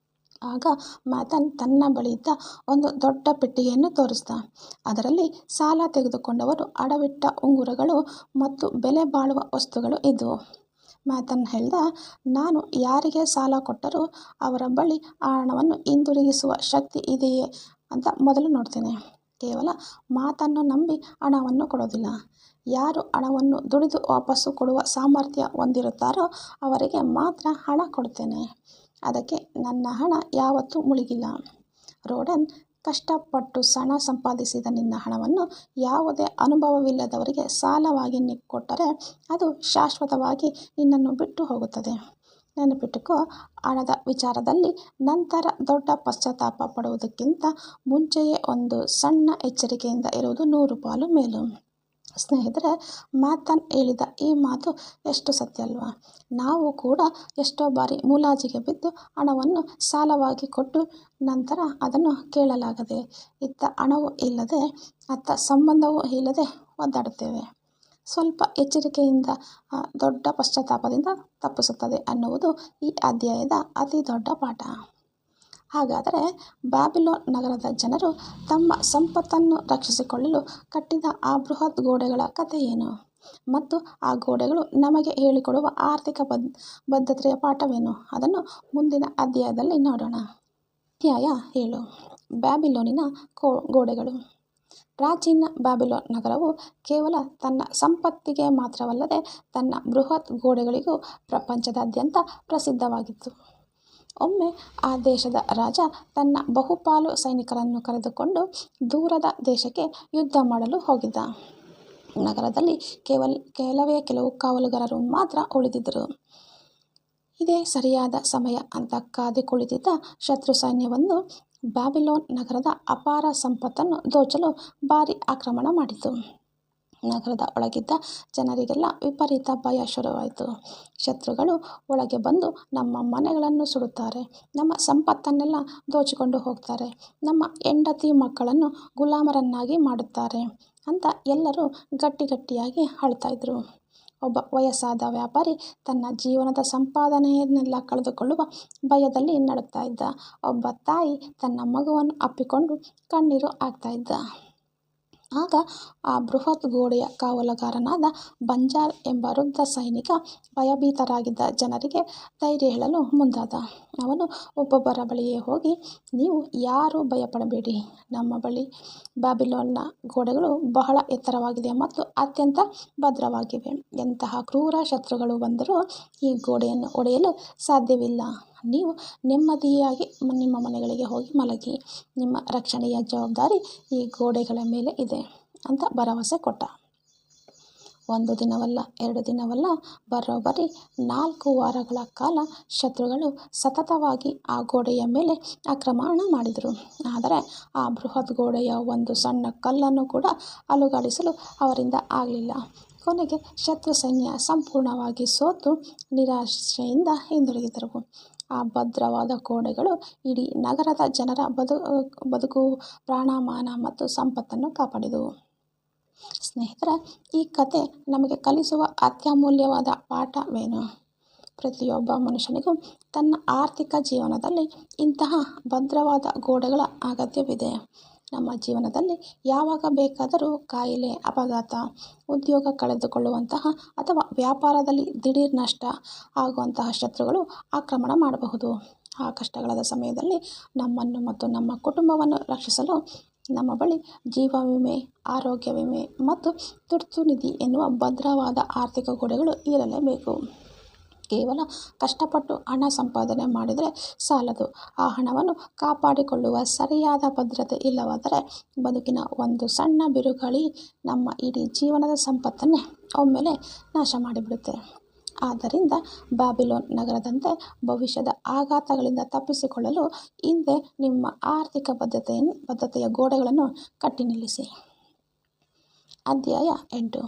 ಆಗ ಮ್ಯಾಥನ್ ತನ್ನ ಬಳಿ ಇದ್ದ ಒಂದು ದೊಡ್ಡ ಪೆಟ್ಟಿಗೆಯನ್ನು ತೋರಿಸಿದ. ಅದರಲ್ಲಿ ಸಾಲ ತೆಗೆದುಕೊಂಡವರು ಅಡವಿಟ್ಟ ಉಂಗುರಗಳು ಮತ್ತು ಬೆಲೆ ಬಾಳುವ ವಸ್ತುಗಳು ಇದ್ದವು. ಮ್ಯಾಥನ್ ಹೇಳ್ದ, ನಾನು ಯಾರಿಗೆ ಸಾಲ ಕೊಟ್ಟರೂ ಅವರ ಬಳಿ ಆ ಹಣವನ್ನು ಹಿಂದಿರುಗಿಸುವ ಶಕ್ತಿ ಇದೆಯೇ ಅಂತ ಮೊದಲು ನೋಡ್ತೇನೆ. ಕೇವಲ ಮಾತನ್ನು ನಂಬಿ ಹಣವನ್ನು ಕೊಡೋದಿಲ್ಲ. ಯಾರು ಹಣವನ್ನು ದುಡಿದು ವಾಪಸ್ಸು ಕೊಡುವ ಸಾಮರ್ಥ್ಯ ಹೊಂದಿರುತ್ತಾರೋ ಅವರಿಗೆ ಮಾತ್ರ ಹಣ ಕೊಡ್ತೇನೆ. ಅದಕ್ಕೆ ನನ್ನ ಹಣ ಯಾವತ್ತೂ ಮುಳುಗಿಲ್ಲ. ರೋಡನ್, ಕಷ್ಟಪಟ್ಟು ಹಣ ಸಂಪಾದಿಸಿದ ನಿನ್ನ ಹಣವನ್ನು ಯಾವುದೇ ಅನುಭವವಿಲ್ಲದವರಿಗೆ ಸಾಲವಾಗಿ ಕೊಟ್ಟರೆ ಅದು ಶಾಶ್ವತವಾಗಿ ನಿನ್ನನ್ನು ಬಿಟ್ಟು ಹೋಗುತ್ತದೆ. ನೆನಪಿಟ್ಟುಕೋ, ಹಣದ ವಿಚಾರದಲ್ಲಿ ನಂತರ ದೊಡ್ಡ ಪಶ್ಚಾತ್ತಾಪ ಪಡುವುದಕ್ಕಿಂತ ಮುಂಚೆಯೇ ಒಂದು ಸಣ್ಣ ಎಚ್ಚರಿಕೆಯಿಂದ ಇರುವುದು 100 ಪಾಲು ಮೇಲು. ಸ್ನೇಹಿತರೆ, ಮ್ಯಾಥನ್ ಹೇಳಿದ ಈ ಮಾತು ಎಷ್ಟು ಸತ್ಯ ಅಲ್ವಾ? ನಾವು ಕೂಡ ಎಷ್ಟೋ ಬಾರಿ ಮುಲಾಜಿಗೆ ಬಿದ್ದು ಹಣವನ್ನು ಸಾಲವಾಗಿ ಕೊಟ್ಟು ನಂತರ ಅದನ್ನು ಕೇಳಲಾಗದೆ, ಇತ್ತ ಹಣವೂ ಇಲ್ಲದೆ, ಅತ್ತ ಸಂಬಂಧವೂ ಇಲ್ಲದೆ ಒದ್ದಾಡುತ್ತೇವೆ. ಸ್ವಲ್ಪ ಎಚ್ಚರಿಕೆಯಿಂದ ದೊಡ್ಡ ಪಶ್ಚಾತ್ತಾಪದಿಂದ ತಪ್ಪಿಸುತ್ತದೆ ಅನ್ನುವುದು ಈ ಅಧ್ಯಾಯದ ಅತಿ ದೊಡ್ಡ ಪಾಠ. ಹಾಗಾದರೆ ಬ್ಯಾಬಿಲೋನ್ ನಗರದ ಜನರು ತಮ್ಮ ಸಂಪತ್ತನ್ನು ರಕ್ಷಿಸಿಕೊಳ್ಳಲು ಕಟ್ಟಿದ ಆ ಬೃಹತ್ ಗೋಡೆಗಳ ಕಥೆ ಏನು? ಮತ್ತು ಆ ಗೋಡೆಗಳು ನಮಗೆ ಹೇಳಿಕೊಡುವ ಆರ್ಥಿಕ ಬದ್ಧತೆಯ ಪಾಠವೇನು? ಅದನ್ನು ಮುಂದಿನ ಅಧ್ಯಾಯದಲ್ಲಿ ನೋಡೋಣ. ಅಧ್ಯಾಯ 7. ಬ್ಯಾಬಿಲೋನಿನ ಗೋಡೆಗಳು. ಪ್ರಾಚೀನ ಬ್ಯಾಬಿಲೋನ್ ನಗರವು ಕೇವಲ ತನ್ನ ಸಂಪತ್ತಿಗೆ ಮಾತ್ರವಲ್ಲದೆ ತನ್ನ ಬೃಹತ್ ಗೋಡೆಗಳಿಗೂ ಪ್ರಪಂಚದಾದ್ಯಂತ ಪ್ರಸಿದ್ಧವಾಗಿತ್ತು. ಒಮ್ಮೆ ಆ ದೇಶದ ರಾಜ ತನ್ನ ಬಹುಪಾಲು ಸೈನಿಕರನ್ನು ಕರೆದುಕೊಂಡು ದೂರದ ದೇಶಕ್ಕೆ ಯುದ್ಧ ಮಾಡಲು ಹೋಗಿದ್ದ. ನಗರದಲ್ಲಿ ಕೆಲವು ಕಾವಲುಗಾರರು ಮಾತ್ರ ಉಳಿದಿದ್ದರು. ಇದೇ ಸರಿಯಾದ ಸಮಯ ಅಂತ ಕಾದು ಕುಳಿತಿದ್ದ ಶತ್ರು ಸೈನ್ಯವೊಂದು ಬ್ಯಾಬಿಲೋನ್ ನಗರದ ಅಪಾರ ಸಂಪತ್ತನ್ನು ದೋಚಲು ಭಾರೀ ಆಕ್ರಮಣ ಮಾಡಿತು. ನಗರದ ಒಳಗಿದ್ದ ಜನರಿಗೆಲ್ಲ ವಿಪರೀತ ಭಯ ಶುರುವಾಯಿತು. ಶತ್ರುಗಳು ಒಳಗೆ ಬಂದು ನಮ್ಮ ಮನೆಗಳನ್ನು ಸುಡುತ್ತಾರೆ, ನಮ್ಮ ಸಂಪತ್ತನ್ನೆಲ್ಲ ದೋಚಿಕೊಂಡು ಹೋಗ್ತಾರೆ, ನಮ್ಮ ಹೆಂಡತಿ ಮಕ್ಕಳನ್ನು ಗುಲಾಮರನ್ನಾಗಿ ಮಾಡುತ್ತಾರೆ ಅಂತ ಎಲ್ಲರೂ ಗಟ್ಟಿಯಾಗಿ ಅಳ್ತಾ ಇದ್ರು. ಒಬ್ಬ ವಯಸ್ಸಾದ ವ್ಯಾಪಾರಿ ತನ್ನ ಜೀವನದ ಸಂಪಾದನೆಯನ್ನೆಲ್ಲ ಕಳೆದುಕೊಳ್ಳುವ ಭಯದಲ್ಲಿ ನಡುತ್ತಾ ಇದ್ದ. ಒಬ್ಬ ತಾಯಿ ತನ್ನ ಮಗುವನ್ನು ಅಪ್ಪಿಕೊಂಡು ಕಣ್ಣೀರು ಹಾಕ್ತಾ ಇದ್ದ. ಆಗ ಆ ಬೃಹತ್ ಗೋಡೆಯ ಕಾವಲುಗಾರನಾದ ಬಂಜಾರ್ ಎಂಬ ವೃದ್ಧ ಸೈನಿಕ ಭಯಭೀತರಾಗಿದ್ದ ಜನರಿಗೆ ಧೈರ್ಯ ಹೇಳಲು ಮುಂದಾದ. ಅವನು ಒಬ್ಬೊಬ್ಬರ ಬಳಿಯೇ ಹೋಗಿ, ನೀವು ಯಾರೂ ಭಯಪಡಬೇಡಿ, ನಮ್ಮ ಬಳಿ ಬ್ಯಾಬಿಲೋನ್ನ ಗೋಡೆಗಳು ಬಹಳ ಎತ್ತರವಾಗಿದೆ ಮತ್ತು ಅತ್ಯಂತ ಭದ್ರವಾಗಿವೆ. ಎಂತಹ ಕ್ರೂರ ಶತ್ರುಗಳು ಬಂದರೂ ಈ ಗೋಡೆಯನ್ನು ಒಡೆಯಲು ಸಾಧ್ಯವಿಲ್ಲ. ನೀವು ನೆಮ್ಮದಿಯಾಗಿ ನಿಮ್ಮ ಮನೆಗಳಿಗೆ ಹೋಗಿ ಮಲಗಿ, ನಿಮ್ಮ ರಕ್ಷಣೆಯ ಜವಾಬ್ದಾರಿ ಈ ಗೋಡೆಗಳ ಮೇಲೆ ಇದೆ ಅಂತ ಭರವಸೆ ಕೊಟ್ಟ. 1 ದಿನವಲ್ಲ, 2 ದಿನವಲ್ಲ, ಬರೋಬ್ಬರಿ 4 ವಾರಗಳ ಕಾಲ ಶತ್ರುಗಳು ಸತತವಾಗಿ ಆ ಗೋಡೆಯ ಮೇಲೆ ಆಕ್ರಮಣ ಮಾಡಿದರು. ಆದರೆ ಆ ಬೃಹತ್ ಗೋಡೆಯ ಒಂದು ಸಣ್ಣ ಕಲ್ಲನ್ನು ಕೂಡ ಅಲುಗಾಡಿಸಲು ಅವರಿಂದ ಆಗಲಿಲ್ಲ. ಕೊನೆಗೆ ಶತ್ರು ಸೈನ್ಯ ಸಂಪೂರ್ಣವಾಗಿ ಸೋತು ನಿರಾಶೆಯಿಂದ ಹಿಂದಿರುಗಿದರು. ಆ ಭದ್ರವಾದ ಗೋಡೆಗಳು ಇಡೀ ನಗರದ ಜನರ ಬದುಕು, ಪ್ರಾಣಮಾನ ಮತ್ತು ಸಂಪತ್ತನ್ನು ಕಾಪಾಡಿದವು. ಸ್ನೇಹಿತರೆ, ಈ ಕತೆ ನಮಗೆ ಕಲಿಸುವ ಅತ್ಯಮೂಲ್ಯವಾದ ಪಾಠವೇನು? ಪ್ರತಿಯೊಬ್ಬ ಮನುಷ್ಯನಿಗೂ ತನ್ನ ಆರ್ಥಿಕ ಜೀವನದಲ್ಲಿ ಇಂತಹ ಭದ್ರವಾದ ಗೋಡೆಗಳ ಅಗತ್ಯವಿದೆ. ನಮ್ಮ ಜೀವನದಲ್ಲಿ ಯಾವಾಗ ಬೇಕಾದರೂ ಕಾಯಿಲೆ, ಅಪಘಾತ, ಉದ್ಯೋಗ ಕಳೆದುಕೊಳ್ಳುವಂತಹ ಅಥವಾ ವ್ಯಾಪಾರದಲ್ಲಿ ದಿಢೀರ್ ನಷ್ಟ ಆಗುವಂತಹ ಶತ್ರುಗಳು ಆಕ್ರಮಣ ಮಾಡಬಹುದು. ಆ ಕಷ್ಟಗಳ ಸಮಯದಲ್ಲಿ ನಮ್ಮನ್ನು ಮತ್ತು ನಮ್ಮ ಕುಟುಂಬವನ್ನು ರಕ್ಷಿಸಲು ನಮ್ಮ ಬಳಿ ಜೀವ ವಿಮೆ, ಆರೋಗ್ಯ ವಿಮೆ ಮತ್ತು ತುರ್ತು ನಿಧಿ ಎನ್ನುವ ಭದ್ರವಾದ ಆರ್ಥಿಕ ಗೋಡೆಗಳು ಇರಲೇಬೇಕು. ಕೇವಲ ಕಷ್ಟಪಟ್ಟು ಹಣ ಸಂಪಾದನೆ ಮಾಡಿದರೆ ಸಾಲದು. ಆ ಹಣವನ್ನು ಕಾಪಾಡಿಕೊಳ್ಳುವ ಸರಿಯಾದ ಭದ್ರತೆ ಇಲ್ಲವಾದರೆ ಬದುಕಿನ ಒಂದು ಸಣ್ಣ ಬಿರುಗಾಳಿ ನಮ್ಮ ಇಡೀ ಜೀವನದ ಸಂಪತ್ತನ್ನೇ ಒಮ್ಮೆಲೆ ನಾಶ ಮಾಡಿಬಿಡುತ್ತೆ. ಆದ್ದರಿಂದ ಬ್ಯಾಬಿಲೋನ್ ನಗರದಂತೆ ಭವಿಷ್ಯದ ಆಘಾತಗಳಿಂದ ತಪ್ಪಿಸಿಕೊಳ್ಳಲು ಹಿಂದೆ ನಿಮ್ಮ ಆರ್ಥಿಕ ಬದ್ಧತೆಯ ಗೋಡೆಗಳನ್ನು ಕಟ್ಟಿ ನಿಲ್ಲಿಸಿ. ಅಧ್ಯಾಯ 8.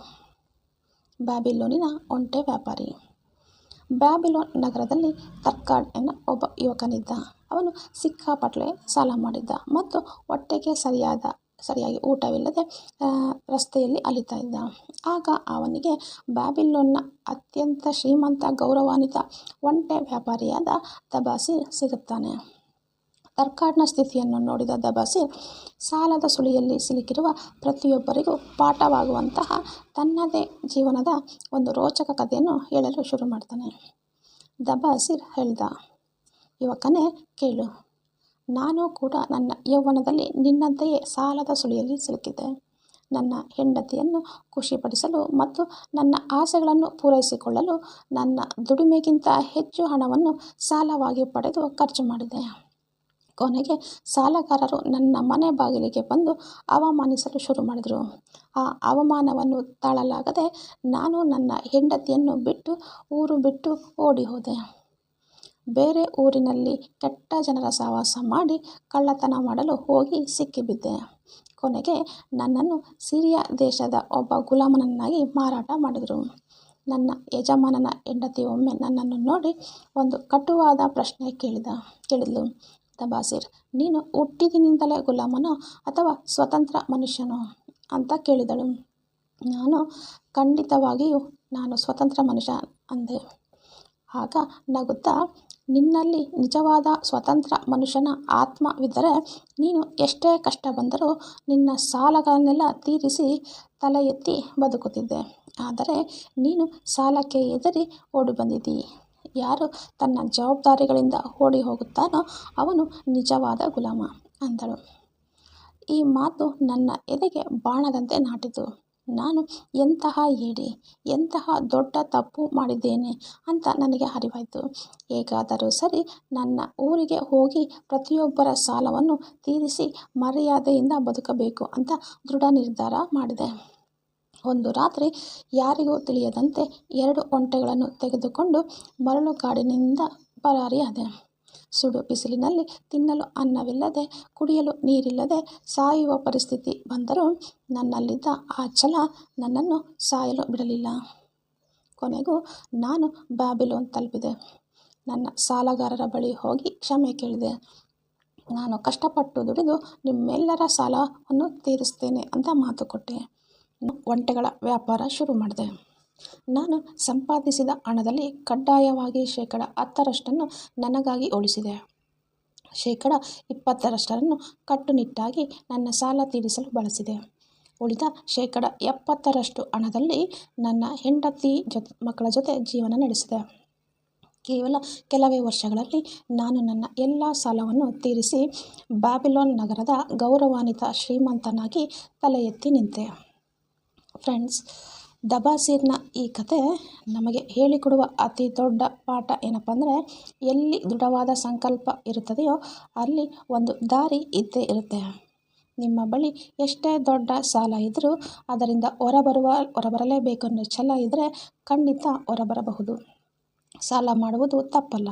ಬ್ಯಾಬಿಲೋನಿನ ಒಂಟೆ ವ್ಯಾಪಾರಿ. ಬ್ಯಾಬಿಲೋನ್ ನಗರದಲ್ಲಿ ತರ್ಕಾಡ್ ಎನ್ನ ಒಬ್ಬ ಯುವಕನಿದ್ದ. ಅವನು ಸಿಕ್ಕಾಪಟ್ಟೆ ಸಾಲ ಮಾಡಿದ್ದ ಮತ್ತು ಹೊಟ್ಟೆಗೆ ಸರಿಯಾಗಿ ಊಟವಿಲ್ಲದೆ ರಸ್ತೆಯಲ್ಲಿ ಅಲಿತಾ ಇದ್ದ. ಆಗ ಅವನಿಗೆ ಬ್ಯಾಬಿಲೋನ್ನ ಅತ್ಯಂತ ಶ್ರೀಮಂತ, ಗೌರವಾನ್ವಿತ ಒಂಟೆ ವ್ಯಾಪಾರಿಯಾದ ದಬಾಸಿರ್ ಸಿಗುತ್ತಾನೆ. ತರ್ಕಾಡ್ನ ಸ್ಥಿತಿಯನ್ನು ನೋಡಿದ ದಬಾಸಿರ್ ಸಾಲದ ಸುಳಿಯಲ್ಲಿ ಸಿಲುಕಿರುವ ಪ್ರತಿಯೊಬ್ಬರಿಗೂ ಪಾಠವಾಗುವಂತಹ ತನ್ನದೇ ಜೀವನದ ಒಂದು ರೋಚಕ ಕಥೆಯನ್ನು ಹೇಳಲು ಶುರು ಮಾಡ್ತಾನೆ. ದಬಾಸಿರ್ ಹೇಳ್ದ, ಯುವಕನೇ ಕೇಳು, ನಾನು ಕೂಡ ನನ್ನ ಯೌವನದಲ್ಲಿ ನಿನ್ನಂತೆಯೇ ಸಾಲದ ಸುಳಿಯಲ್ಲಿ ಸಿಲುಕಿದ್ದೆ. ನನ್ನ ಹೆಂಡತಿಯನ್ನು ಖುಷಿಪಡಿಸಲು ಮತ್ತು ನನ್ನ ಆಸೆಗಳನ್ನು ಪೂರೈಸಿಕೊಳ್ಳಲು ನನ್ನ ದುಡಿಮೆಗಿಂತ ಹೆಚ್ಚು ಹಣವನ್ನು ಸಾಲವಾಗಿ ಪಡೆದು ಖರ್ಚು ಮಾಡಿದೆ. ಕೊನೆಗೆ ಸಾಲಗಾರರು ನನ್ನ ಮನೆ ಬಾಗಿಲಿಗೆ ಬಂದು ಅವಮಾನಿಸಲು ಶುರು ಮಾಡಿದರು. ಆ ಅವಮಾನವನ್ನು ತಾಳಲಾಗದೆ ನಾನು ನನ್ನ ಹೆಂಡತಿಯನ್ನು ಬಿಟ್ಟು ಊರು ಬಿಟ್ಟು ಓಡಿ ಹೋದೆ. ಬೇರೆ ಊರಿನಲ್ಲಿ ಕೆಟ್ಟ ಜನರ ಸಹವಾಸ ಮಾಡಿ ಕಳ್ಳತನ ಮಾಡಲು ಹೋಗಿ ಸಿಕ್ಕಿಬಿದ್ದೆ. ಕೊನೆಗೆ ನನ್ನನ್ನು ಸಿರಿಯಾ ದೇಶದ ಒಬ್ಬ ಗುಲಾಮನನ್ನಾಗಿ ಮಾರಾಟ ಮಾಡಿದರು. ನನ್ನ ಯಜಮಾನನ ಹೆಂಡತಿ ಒಮ್ಮೆ ನನ್ನನ್ನು ನೋಡಿ ಒಂದು ಕಟುವಾದ ಪ್ರಶ್ನೆ ಕೇಳಿದ್ಲು. ದಬಾಸಿರ್, ನೀನು ಹುಟ್ಟಿದಿನಿಂದಲೇ ಗುಲಾಮನೋ ಅಥವಾ ಸ್ವತಂತ್ರ ಮನುಷ್ಯನೋ ಅಂತ ಕೇಳಿದಳು. ನಾನು ಖಂಡಿತವಾಗಿಯೂ ನಾನು ಸ್ವತಂತ್ರ ಮನುಷ್ಯ ಅಂದೆ. ಆಗ ನಗುತ್ತಾ, ನಿನ್ನಲ್ಲಿ ನಿಜವಾದ ಸ್ವತಂತ್ರ ಮನುಷ್ಯನ ಆತ್ಮವಿದ್ದರೆ ನೀನು ಎಷ್ಟೇ ಕಷ್ಟ ಬಂದರೂ ನಿನ್ನ ಸಾಲಗಳನ್ನೆಲ್ಲ ತೀರಿಸಿ ತಲೆ ಎತ್ತಿ ಬದುಕುತ್ತಿದ್ದೆ. ಆದರೆ ನೀನು ಸಾಲಕ್ಕೆ ಹೆದರಿ ಓಡಿ ಬಂದಿದ್ದೀ. ಯಾರು ತನ್ನ ಜವಾಬ್ದಾರಿಗಳಿಂದ ಓಡಿ ಹೋಗುತ್ತಾನೋ ಅವನು ನಿಜವಾದ ಗುಲಾಮ ಅಂದಳು. ಈ ಮಾತು ನನ್ನ ಎದೆಗೆ ಬಾಣದಂತೆ ನಾಟಿತು. ನಾನು ಎಂತಹ ಹೇಡಿ, ಎಂತಹ ದೊಡ್ಡ ತಪ್ಪು ಮಾಡಿದ್ದೇನೆ ಅಂತ ನನಗೆ ಅರಿವಾಯಿತು. ಹೇಗಾದರೂ ಸರಿ ನನ್ನ ಊರಿಗೆ ಹೋಗಿ ಪ್ರತಿಯೊಬ್ಬರ ಸಾಲವನ್ನು ತೀರಿಸಿ ಮರ್ಯಾದೆಯಿಂದ ಬದುಕಬೇಕು ಅಂತ ದೃಢ ನಿರ್ಧಾರ ಮಾಡಿದೆ. ಒಂದು ರಾತ್ರಿ ಯಾರಿಗೂ ತಿಳಿಯದಂತೆ 2 ಒಂಟೆಗಳನ್ನು ತೆಗೆದುಕೊಂಡು ಮರಳುಗಾಡಿನಿಂದ ಪರಾರಿಯಾದೆ. ಸುಡು ಬಿಸಿಲಿನಲ್ಲಿ ತಿನ್ನಲು ಅನ್ನವಿಲ್ಲದೆ, ಕುಡಿಯಲು ನೀರಿಲ್ಲದೆ ಸಾಯುವ ಪರಿಸ್ಥಿತಿ ಬಂದರೂ ನನ್ನಲ್ಲಿದ್ದ ಆ ಛಲ ನನ್ನನ್ನು ಸಾಯಲು ಬಿಡಲಿಲ್ಲ. ಕೊನೆಗೂ ನಾನು ಬ್ಯಾಬಿಲೋನ್ ತಲುಪಿದೆ. ನನ್ನ ಸಾಲಗಾರರ ಬಳಿ ಹೋಗಿ ಕ್ಷಮೆ ಕೇಳಿದೆ. ನಾನು ಕಷ್ಟಪಟ್ಟು ದುಡಿದು ನಿಮ್ಮೆಲ್ಲರ ಸಾಲವನ್ನು ತೀರಿಸ್ತೇನೆ ಅಂತ ಮಾತು ಕೊಟ್ಟೆ. ಒಂಟೆಗಳ ವ್ಯಾಪಾರ ಶುರು ಮಾಡಿದೆ. ನಾನು ಸಂಪಾದಿಸಿದ ಹಣದಲ್ಲಿ ಕಡ್ಡಾಯವಾಗಿ 10% ನನಗಾಗಿ ಉಳಿಸಿದೆ. 20% ಕಟ್ಟುನಿಟ್ಟಾಗಿ ನನ್ನ ಸಾಲ ತೀರಿಸಲು ಬಳಸಿದೆ. ಉಳಿದ 70% ಹಣದಲ್ಲಿ ನನ್ನ ಹೆಂಡತಿ ಮಕ್ಕಳ ಜೊತೆ ಜೀವನ ನಡೆಸಿದೆ. ಕೇವಲ ಕೆಲವೇ ವರ್ಷಗಳಲ್ಲಿ ನಾನು ನನ್ನ ಎಲ್ಲ ಸಾಲವನ್ನು ತೀರಿಸಿ ಬ್ಯಾಬಿಲೋನ್ ನಗರದ ಗೌರವಾನ್ವಿತ ಶ್ರೀಮಂತನಾಗಿ ತಲೆ ಎತ್ತಿ ನಿಂತೆ. ಫ್ರೆಂಡ್ಸ್, ದಬಾಸೀರ್ನ ಈ ಕತೆ ನಮಗೆ ಹೇಳಿಕೊಡುವ ಅತಿ ದೊಡ್ಡ ಪಾಠ ಏನಪ್ಪ ಅಂದರೆ, ಎಲ್ಲಿ ದೃಢವಾದ ಸಂಕಲ್ಪ ಇರುತ್ತದೆಯೋ ಅಲ್ಲಿ ಒಂದು ದಾರಿ ಇದ್ದೇ ಇರುತ್ತೆ. ನಿಮ್ಮ ಬಳಿ ಎಷ್ಟೇ ದೊಡ್ಡ ಸಾಲ ಇದ್ದರೂ ಅದರಿಂದ ಹೊರಬರಲೇಬೇಕು ಅನ್ನೋ ಛಲ ಇದ್ದರೆ ಖಂಡಿತ ಹೊರಬರಬಹುದು. ಸಾಲ ಮಾಡುವುದು ತಪ್ಪಲ್ಲ,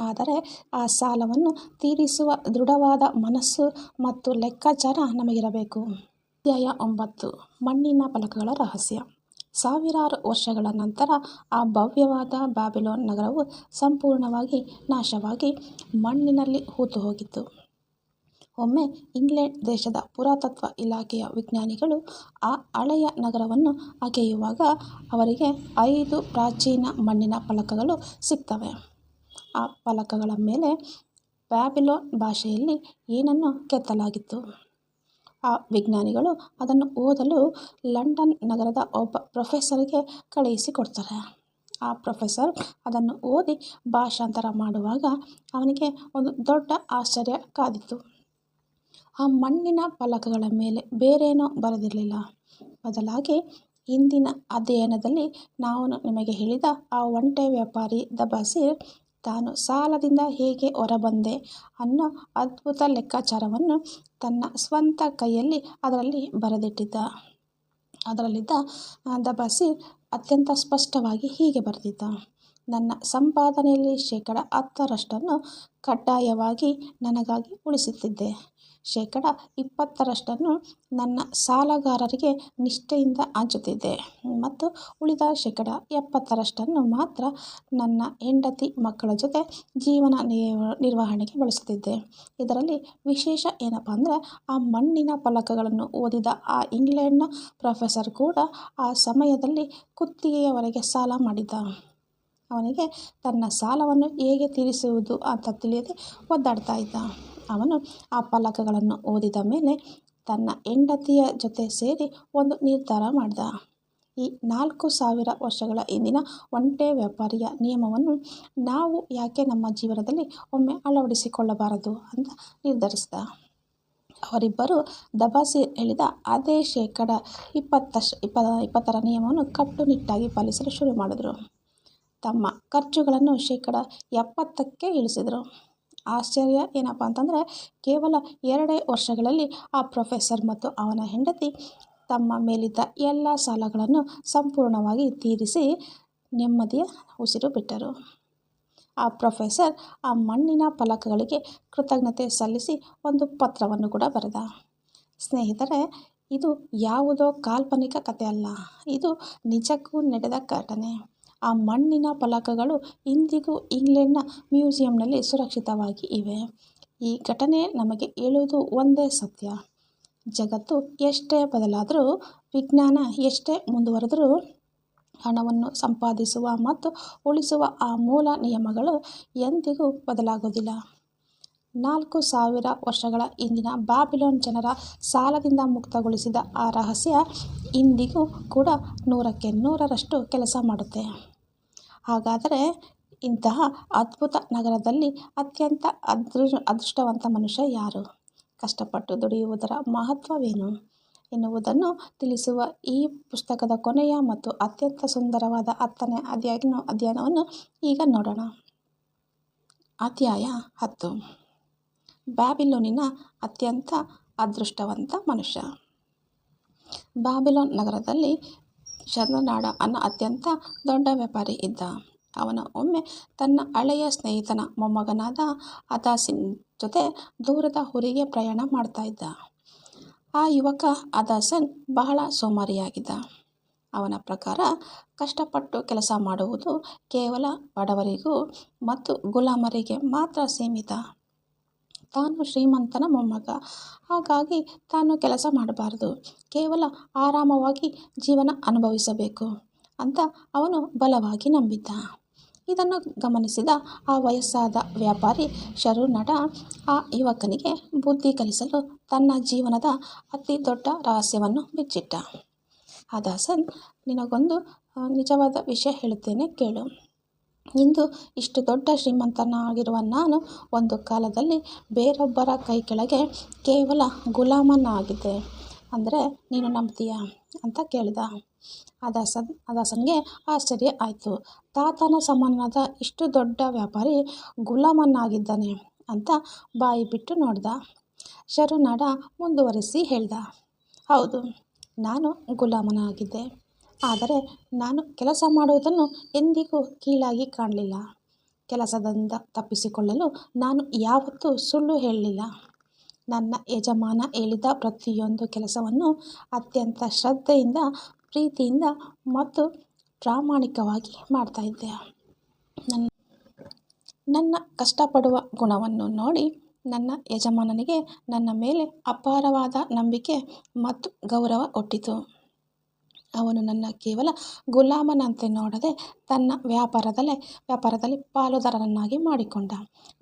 ಆದರೆ ಆ ಸಾಲವನ್ನು ತೀರಿಸುವ ದೃಢವಾದ ಮನಸ್ಸು ಮತ್ತು ಲೆಕ್ಕಾಚಾರ ನಮಗಿರಬೇಕು. ಅಧ್ಯಾಯ 9. ಮಣ್ಣಿನ ಫಲಕಗಳ ರಹಸ್ಯ. ಸಾವಿರಾರು ವರ್ಷಗಳ ನಂತರ ಆ ಭವ್ಯವಾದ ಬ್ಯಾಬಿಲೋನ್ ನಗರವು ಸಂಪೂರ್ಣವಾಗಿ ನಾಶವಾಗಿ ಮಣ್ಣಿನಲ್ಲಿ ಹೂತು ಹೋಗಿತ್ತು. ಒಮ್ಮೆ ಇಂಗ್ಲೆಂಡ್ ದೇಶದ ಪುರಾತತ್ವ ಇಲಾಖೆಯ ವಿಜ್ಞಾನಿಗಳು ಆ ಹಳೆಯ ನಗರವನ್ನು ಅಗೆಯುವಾಗ ಅವರಿಗೆ 5 ಪ್ರಾಚೀನ ಮಣ್ಣಿನ ಫಲಕಗಳು ಸಿಗ್ತವೆ. ಆ ಫಲಕಗಳ ಮೇಲೆ ಬ್ಯಾಬಿಲೋನ್ ಭಾಷೆಯಲ್ಲಿ ಏನನ್ನೋ ಕೆತ್ತಲಾಗಿತ್ತು. ಆ ವಿಜ್ಞಾನಿಗಳು ಅದನ್ನು ಓದಲು ಲಂಡನ್ ನಗರದ ಒಬ್ಬ ಪ್ರೊಫೆಸರ್ಗೆ ಕಳುಹಿಸಿಕೊಡ್ತಾರೆ. ಆ ಪ್ರೊಫೆಸರ್ ಅದನ್ನು ಓದಿ ಭಾಷಾಂತರ ಮಾಡುವಾಗ ಅವನಿಗೆ ಒಂದು ದೊಡ್ಡ ಆಶ್ಚರ್ಯ ಕಾದಿತ್ತು. ಆ ಮಣ್ಣಿನ ಫಲಕಗಳ ಮೇಲೆ ಬೇರೇನೋ ಬರೆದಿರಲಿಲ್ಲ. ಬದಲಾಗಿ ಹಿಂದಿನ ಅಧ್ಯಯನದಲ್ಲಿ ನಾವು ನಿಮಗೆ ಹೇಳಿದ ಆ ಒಂಟೆ ವ್ಯಾಪಾರಿ ದಬಾಸೀರ್ ತಾನು ಸಾಲದಿಂದ ಹೇಗೆ ಹೊರಬಂದೆ ಅನ್ನೋ ಅದ್ಭುತ ಲೆಕ್ಕಾಚಾರವನ್ನು ತನ್ನ ಸ್ವಂತ ಕೈಯಲ್ಲಿ ಅದರಲ್ಲಿ ಬರೆದಿಟ್ಟಿದ್ದ. ಅದರಲ್ಲಿದ್ದ ದಬಾಸೀರ್ ಅತ್ಯಂತ ಸ್ಪಷ್ಟವಾಗಿ ಹೀಗೆ ಬರೆದಿದ್ದ: ನನ್ನ ಸಂಪಾದನೆಯಲ್ಲಿ 10% ಕಡ್ಡಾಯವಾಗಿ ನನಗಾಗಿ ಉಳಿಸುತ್ತಿದ್ದೆ. 20% ನನ್ನ ಸಾಲಗಾರರಿಗೆ ನಿಷ್ಠೆಯಿಂದ ಹಂಚುತ್ತಿದ್ದೆ ಮತ್ತು ಉಳಿದ 70% ಮಾತ್ರ ನನ್ನ ಹೆಂಡತಿ ಮಕ್ಕಳ ಜೊತೆ ಜೀವನ ನಿರ್ವಹಣೆಗೆ ಬಳಸುತ್ತಿದ್ದೆ. ಇದರಲ್ಲಿ ವಿಶೇಷ ಏನಪ್ಪ ಅಂದರೆ, ಆ ಮಣ್ಣಿನ ಫಲಕಗಳನ್ನು ಓದಿದ ಆ ಇಂಗ್ಲೆಂಡ್ನ ಪ್ರೊಫೆಸರ್ ಕೂಡ ಆ ಸಮಯದಲ್ಲಿ ಕುತ್ತಿಗೆಯವರೆಗೆ ಸಾಲ ಮಾಡಿದ್ದ. ಅವನಿಗೆ ತನ್ನ ಸಾಲವನ್ನು ಹೇಗೆ ತೀರಿಸುವುದು ಅಂತ ತಿಳಿಯದೆ ಒದ್ದಾಡ್ತಾ ಇದ್ದ. ಅವನು ಆ ಫಲಕಗಳನ್ನು ಓದಿದ ಮೇಲೆ ತನ್ನ ಹೆಂಡತಿಯ ಜೊತೆ ಸೇರಿ ಒಂದು ನಿರ್ಧಾರ ಮಾಡಿದ. ಈ 4000 ವರ್ಷಗಳ ಹಿಂದಿನ ಒಂಟೆ ವ್ಯಾಪಾರಿಯ ನಿಯಮವನ್ನು ನಾವು ಯಾಕೆ ನಮ್ಮ ಜೀವನದಲ್ಲಿ ಒಮ್ಮೆ ಅಳವಡಿಸಿಕೊಳ್ಳಬಾರದು ಅಂತ ನಿರ್ಧರಿಸಿದ. ಅವರಿಬ್ಬರು ದಬಾಸೀರ್ ಹೇಳಿದ ಅದೇ 20% ನಿಯಮವನ್ನು ಕಟ್ಟುನಿಟ್ಟಾಗಿ ಪಾಲಿಸಲು ಶುರು ಮಾಡಿದರು. ತಮ್ಮ ಖರ್ಚುಗಳನ್ನು 70%ಕ್ಕೆ ಇಳಿಸಿದರು. ಆಶ್ಚರ್ಯ ಏನಪ್ಪ ಅಂತಂದರೆ, ಕೇವಲ 2 ವರ್ಷಗಳಲ್ಲಿ ಆ ಪ್ರೊಫೆಸರ್ ಮತ್ತು ಅವನ ಹೆಂಡತಿ ತಮ್ಮ ಮೇಲಿದ್ದ ಎಲ್ಲ ಸಾಲಗಳನ್ನು ಸಂಪೂರ್ಣವಾಗಿ ತೀರಿಸಿ ನೆಮ್ಮದಿಯ ಉಸಿರು ಬಿಟ್ಟರು. ಆ ಪ್ರೊಫೆಸರ್ ಆ ಮಣ್ಣಿನ ಫಲಕಗಳಿಗೆ ಕೃತಜ್ಞತೆ ಸಲ್ಲಿಸಿ ಒಂದು ಪತ್ರವನ್ನು ಕೂಡ ಬರೆದ. ಸ್ನೇಹಿತರೆ, ಇದು ಯಾವುದೋ ಕಾಲ್ಪನಿಕ ಕಥೆ ಅಲ್ಲ, ಇದು ನಿಜಕ್ಕೂ ನಡೆದ ಘಟನೆ. ಆ ಮಣ್ಣಿನ ಫಲಕಗಳು ಇಂದಿಗೂ ಇಂಗ್ಲೆಂಡ್ನ ಮ್ಯೂಸಿಯಂನಲ್ಲಿ ಸುರಕ್ಷಿತವಾಗಿ ಇವೆ. ಈ ಘಟನೆ ನಮಗೆ ಹೇಳುವುದು ಒಂದೇ ಸತ್ಯ: ಜಗತ್ತು ಎಷ್ಟೇ ಬದಲಾದರೂ, ವಿಜ್ಞಾನ ಎಷ್ಟೇ ಮುಂದುವರೆದರೂ, ಹಣವನ್ನು ಸಂಪಾದಿಸುವ ಮತ್ತು ಉಳಿಸುವ ಆ ಮೂಲ ನಿಯಮಗಳು ಎಂದಿಗೂ ಬದಲಾಗೋದಿಲ್ಲ. 4000 ವರ್ಷಗಳ ಹಿಂದಿನ ಬ್ಯಾಬಿಲೋನ್ ಜನರ ಸಾಲದಿಂದ ಮುಕ್ತಗೊಳಿಸಿದ ಆ ರಹಸ್ಯ ಇಂದಿಗೂ ಕೂಡ 100ಕ್ಕೆ 100ರಷ್ಟು ಕೆಲಸ ಮಾಡುತ್ತೆ. ಹಾಗಾದರೆ ಇಂತಹ ಅದ್ಭುತ ನಗರದಲ್ಲಿ ಅತ್ಯಂತ ಅದೃಷ್ಟವಂತ ಮನುಷ್ಯ ಯಾರು? ಕಷ್ಟಪಟ್ಟು ದುಡಿಯುವುದರ ಮಹತ್ವವೇನು ಎನ್ನುವುದನ್ನು ತಿಳಿಸುವ ಈ ಪುಸ್ತಕದ ಕೊನೆಯ ಮತ್ತು ಅತ್ಯಂತ ಸುಂದರವಾದ 10ನೇ ಅಧ್ಯಯನವನ್ನು ಈಗ ನೋಡೋಣ. ಅಧ್ಯಾಯ 10. ಬ್ಯಾಬಿಲೋನಿನ ಅತ್ಯಂತ ಅದೃಷ್ಟವಂತ ಮನುಷ್ಯ. ಬ್ಯಾಬಿಲೋನ್ ನಗರದಲ್ಲಿ ಶರಣನಾಡ ಅನ್ನೋ ಅತ್ಯಂತ ದೊಡ್ಡ ವ್ಯಾಪಾರಿ ಇದ್ದ. ಅವನು ಒಮ್ಮೆ ತನ್ನ ಹಳೆಯ ಸ್ನೇಹಿತನ ಮೊಮ್ಮಗನಾದ ಅದಾಸಿನ್ ಜೊತೆ ದೂರದ ಊರಿಗೆ ಪ್ರಯಾಣ ಮಾಡ್ತಾ ಇದ್ದ. ಆ ಯುವಕ ಅದಾಸನ್ ಬಹಳ ಸೋಮಾರಿಯಾಗಿದ್ದ. ಅವನ ಪ್ರಕಾರ ಕಷ್ಟಪಟ್ಟು ಕೆಲಸ ಮಾಡುವುದು ಕೇವಲ ಬಡವರಿಗೂ ಮತ್ತು ಗುಲಾಮರಿಗೆ ಮಾತ್ರ ಸೀಮಿತ. ತಾನು ಶ್ರೀಮಂತನ ಮೊಮ್ಮಗ, ಹಾಗಾಗಿ ತಾನು ಕೆಲಸ ಮಾಡಬಾರದು, ಕೇವಲ ಆರಾಮವಾಗಿ ಜೀವನ ಅನುಭವಿಸಬೇಕು ಅಂತ ಅವನು ಬಲವಾಗಿ ನಂಬಿದ್ದ. ಇದನ್ನು ಗಮನಿಸಿದ ಆ ವಯಸ್ಸಾದ ವ್ಯಾಪಾರಿ ಶರಣಡ ಆ ಯುವಕನಿಗೆ ಬುದ್ಧಿ ಕಲಿಸಲು ತನ್ನ ಜೀವನದ ಅತಿ ದೊಡ್ಡ ರಹಸ್ಯವನ್ನು ಬಿಚ್ಚಿಟ್ಟ. ಅದಾಸನ್, ನಿನಗೊಂದು ನಿಜವಾದ ವಿಷಯ ಹೇಳುತ್ತೇನೆ ಕೇಳು. ಇಂದು ಇಷ್ಟು ದೊಡ್ಡ ಶ್ರೀಮಂತನಾಗಿರುವ ನಾನು ಒಂದು ಕಾಲದಲ್ಲಿ ಬೇರೊಬ್ಬರ ಕೈ ಕೆಳಗೆ ಕೇವಲ ಗುಲಾಮನಾಗಿದ್ದೆ ಅಂದರೆ ನೀನು ನಂಬ್ತೀಯಾ ಅಂತ ಕೇಳಿದ. ಅದಾಸನ್ಗೆ ಆಶ್ಚರ್ಯ ಆಯಿತು. ತಾತನ ಸಮಾನನಾದ ಇಷ್ಟು ದೊಡ್ಡ ವ್ಯಾಪಾರಿ ಗುಲಾಮನಾಗಿದ್ದಾನೆ ಅಂತ ಬಾಯಿ ಬಿಟ್ಟು ನೋಡಿದ. ಶರಣಡ ಮುಂದುವರಿಸಿ ಹೇಳ್ದ, ಹೌದು, ನಾನು ಗುಲಾಮನಾಗಿದ್ದೆ. ಆದರೆ ನಾನು ಕೆಲಸ ಮಾಡುವುದನ್ನು ಎಂದಿಗೂ ಕೀಳಾಗಿ ಕಾಣಲಿಲ್ಲ. ಕೆಲಸದಿಂದ ತಪ್ಪಿಸಿಕೊಳ್ಳಲು ನಾನು ಯಾವತ್ತೂ ಸುಳ್ಳು ಹೇಳಲಿಲ್ಲ. ನನ್ನ ಯಜಮಾನ ಹೇಳಿದ ಪ್ರತಿಯೊಂದು ಕೆಲಸವನ್ನು ಅತ್ಯಂತ ಶ್ರದ್ಧೆಯಿಂದ, ಪ್ರೀತಿಯಿಂದ ಮತ್ತು ಪ್ರಾಮಾಣಿಕವಾಗಿ ಮಾಡ್ತಾಯಿದ್ದೆ. ನನ್ನ ಕಷ್ಟಪಡುವ ಗುಣವನ್ನು ನೋಡಿ ನನ್ನ ಯಜಮಾನನಿಗೆ ನನ್ನ ಮೇಲೆ ಅಪಾರವಾದ ನಂಬಿಕೆ ಮತ್ತು ಗೌರವ ಹುಟ್ಟಿತು. ಅವನು ನನ್ನ ಕೇವಲ ಗುಲಾಮನಂತೆ ನೋಡದೆ ತನ್ನ ವ್ಯಾಪಾರದಲ್ಲಿ ಪಾಲುದಾರನನ್ನಾಗಿ ಮಾಡಿಕೊಂಡ.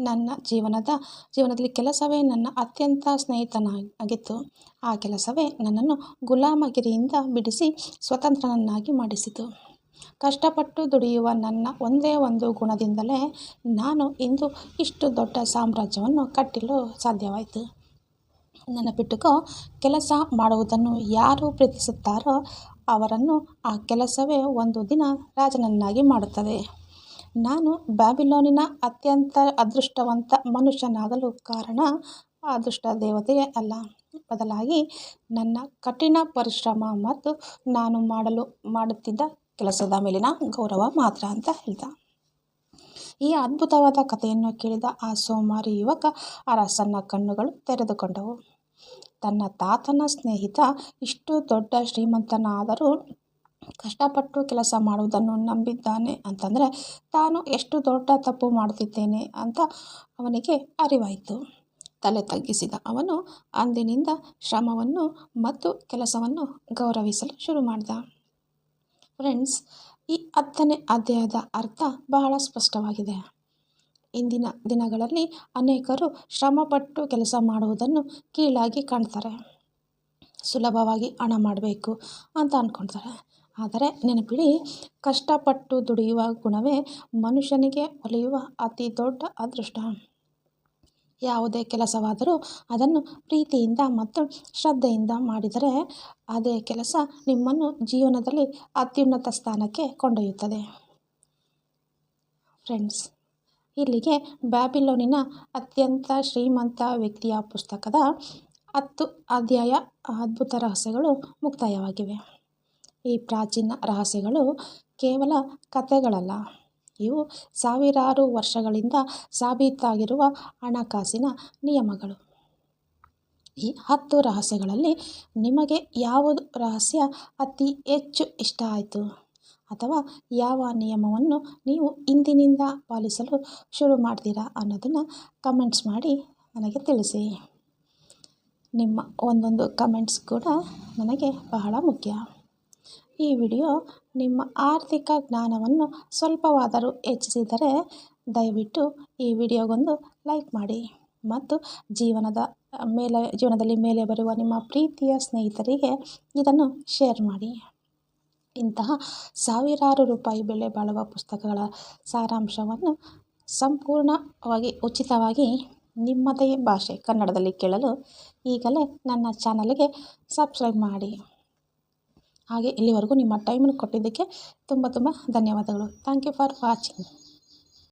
ನನ್ನ ಜೀವನದಲ್ಲಿ ಕೆಲಸವೇ ನನ್ನ ಅತ್ಯಂತ ಸ್ನೇಹಿತನಾಗಿತ್ತು. ಆ ಕೆಲಸವೇ ನನ್ನನ್ನು ಗುಲಾಮಗಿರಿಯಿಂದ ಬಿಡಿಸಿ ಸ್ವತಂತ್ರನನ್ನಾಗಿ ಮಾಡಿಸಿತು. ಕಷ್ಟಪಟ್ಟು ದುಡಿಯುವ ನನ್ನ ಒಂದೇ ಒಂದು ಗುಣದಿಂದಲೇ ನಾನು ಇಂದು ಇಷ್ಟು ದೊಡ್ಡ ಸಾಮ್ರಾಜ್ಯವನ್ನು ಕಟ್ಟಲು ಸಾಧ್ಯವಾಯಿತು. ನೆನಪಿಟ್ಟುಕೋ, ಕೆಲಸ ಮಾಡುವುದನ್ನು ಯಾರು ಪ್ರೀತಿಸುತ್ತಾರೋ ಅವರನ್ನು ಆ ಕೆಲಸವೇ ಒಂದು ದಿನ ರಾಜನನ್ನಾಗಿ ಮಾಡುತ್ತದೆ. ನಾನು ಬ್ಯಾಬಿಲೋನಿನ ಅತ್ಯಂತ ಅದೃಷ್ಟವಂತ ಮನುಷ್ಯನಾಗಲು ಕಾರಣ ಅದೃಷ್ಟ ದೇವತೆಯೇ ಅಲ್ಲ, ಬದಲಾಗಿ ನನ್ನ ಕಠಿಣ ಪರಿಶ್ರಮ ಮತ್ತು ನಾನು ಮಾಡುತ್ತಿದ್ದ ಕೆಲಸದ ಮೇಲಿನ ಗೌರವ ಮಾತ್ರ ಅಂತ ಹೇಳ್ದ. ಈ ಅದ್ಭುತವಾದ ಕಥೆಯನ್ನು ಕೇಳಿದ ಆ ಸೋಮಾರಿ ಯುವಕ ಅರಸನ ಕಣ್ಣುಗಳು ತೆರೆದುಕೊಂಡವು. ತನ್ನ ತಾತನ ಸ್ನೇಹಿತ ಇಷ್ಟು ದೊಡ್ಡ ಶ್ರೀಮಂತನಾದರೂ ಕಷ್ಟಪಟ್ಟು ಕೆಲಸ ಮಾಡುವುದನ್ನು ನಂಬಿದ್ದಾನೆ ಅಂತಂದರೆ ತಾನು ಎಷ್ಟು ದೊಡ್ಡ ತಪ್ಪು ಮಾಡುತ್ತಿದ್ದೇನೆ ಅಂತ ಅವನಿಗೆ ಅರಿವಾಯಿತು. ತಲೆ ತಗ್ಗಿಸಿದ ಅವನು ಅಂದಿನಿಂದ ಶ್ರಮವನ್ನು ಮತ್ತು ಕೆಲಸವನ್ನು ಗೌರವಿಸಲು ಶುರು ಮಾಡಿದ. ಫ್ರೆಂಡ್ಸ್, ಈ 10ನೇ ಅಧ್ಯಾಯದ ಅರ್ಥ ಬಹಳ ಸ್ಪಷ್ಟವಾಗಿದೆ. ಇಂದಿನ ದಿನಗಳಲ್ಲಿ ಅನೇಕರು ಶ್ರಮಪಟ್ಟು ಕೆಲಸ ಮಾಡುವುದನ್ನು ಕೀಳಾಗಿ ಕಾಣ್ತಾರೆ. ಸುಲಭವಾಗಿ ಹಣ ಮಾಡಬೇಕು ಅಂತ ಅಂದ್ಕೊಳ್ತಾರೆ. ಆದರೆ ನೆನಪಿಡಿ, ಕಷ್ಟಪಟ್ಟು ದುಡಿಯುವ ಗುಣವೇ ಮನುಷ್ಯನಿಗೆ ಒಲಿಯುವ ಅತಿ ದೊಡ್ಡ ಅದೃಷ್ಟ. ಯಾವುದೇ ಕೆಲಸವಾದರೂ ಅದನ್ನು ಪ್ರೀತಿಯಿಂದ ಮತ್ತು ಶ್ರದ್ಧೆಯಿಂದ ಮಾಡಿದರೆ ಅದೇ ಕೆಲಸ ನಿಮ್ಮನ್ನು ಜೀವನದಲ್ಲಿ ಅತ್ಯುನ್ನತ ಸ್ಥಾನಕ್ಕೆ ಕೊಂಡೊಯ್ಯುತ್ತದೆ. ಫ್ರೆಂಡ್ಸ್, ಇಲ್ಲಿಗೆ ಬ್ಯಾಬಿಲೋನಿನ ಅತ್ಯಂತ ಶ್ರೀಮಂತ ವ್ಯಕ್ತಿಯ ಪುಸ್ತಕದ 10 ಅಧ್ಯಾಯ ಅದ್ಭುತ ರಹಸ್ಯಗಳು ಮುಕ್ತಾಯವಾಗಿವೆ. ಈ ಪ್ರಾಚೀನ ರಹಸ್ಯಗಳು ಕೇವಲ ಕಥೆಗಳಲ್ಲ, ಇವು ಸಾವಿರಾರು ವರ್ಷಗಳಿಂದ ಸಾಬೀತಾಗಿರುವ ಹಣಕಾಸಿನ ನಿಯಮಗಳು. ಈ 10 ರಹಸ್ಯಗಳಲ್ಲಿ ನಿಮಗೆ ಯಾವುದು ರಹಸ್ಯ ಅತಿ ಹೆಚ್ಚು ಇಷ್ಟ ಆಯಿತು, ಅಥವಾ ಯಾವ ನಿಯಮವನ್ನು ನೀವು ಇಂದಿನಿಂದ ಪಾಲಿಸಲು ಶುರು ಮಾಡ್ತೀರಾ ಅನ್ನೋದನ್ನು ಕಮೆಂಟ್ಸ್ ಮಾಡಿ ನನಗೆ ತಿಳಿಸಿ. ನಿಮ್ಮ ಒಂದೊಂದು ಕಮೆಂಟ್ಸ್ ಕೂಡ ನನಗೆ ಬಹಳ ಮುಖ್ಯ. ಈ ವಿಡಿಯೋ ನಿಮ್ಮ ಆರ್ಥಿಕ ಜ್ಞಾನವನ್ನು ಸ್ವಲ್ಪವಾದರೂ ಹೆಚ್ಚಿಸಿದರೆ ದಯವಿಟ್ಟು ಈ ವಿಡಿಯೋಗೊಂದು ಲೈಕ್ ಮಾಡಿ ಮತ್ತು ಜೀವನದಲ್ಲಿ ಮೇಲೆ ಬರುವ ನಿಮ್ಮ ಪ್ರೀತಿಯ ಸ್ನೇಹಿತರಿಗೆ ಇದನ್ನು ಶೇರ್ ಮಾಡಿ. ಇಂತಹ ಸಾವಿರಾರು ರೂಪಾಯಿ ಬೆಲೆ ಬಾಳುವ ಪುಸ್ತಕಗಳ ಸಾರಾಂಶವನ್ನು ಸಂಪೂರ್ಣವಾಗಿ ಉಚಿತವಾಗಿ ನಿಮ್ಮದೇ ಭಾಷೆ ಕನ್ನಡದಲ್ಲಿ ಕೇಳಲು ಈಗಲೇ ನನ್ನ ಚಾನಲ್ಗೆ ಸಬ್ಸ್ಕ್ರೈಬ್ ಮಾಡಿ. ಹಾಗೆ ಇಲ್ಲಿವರೆಗೂ ನಿಮ್ಮ ಟೈಮನ್ನು ಕೊಟ್ಟಿದ್ದಕ್ಕೆ ತುಂಬ ಧನ್ಯವಾದಗಳು. Thank you for watching.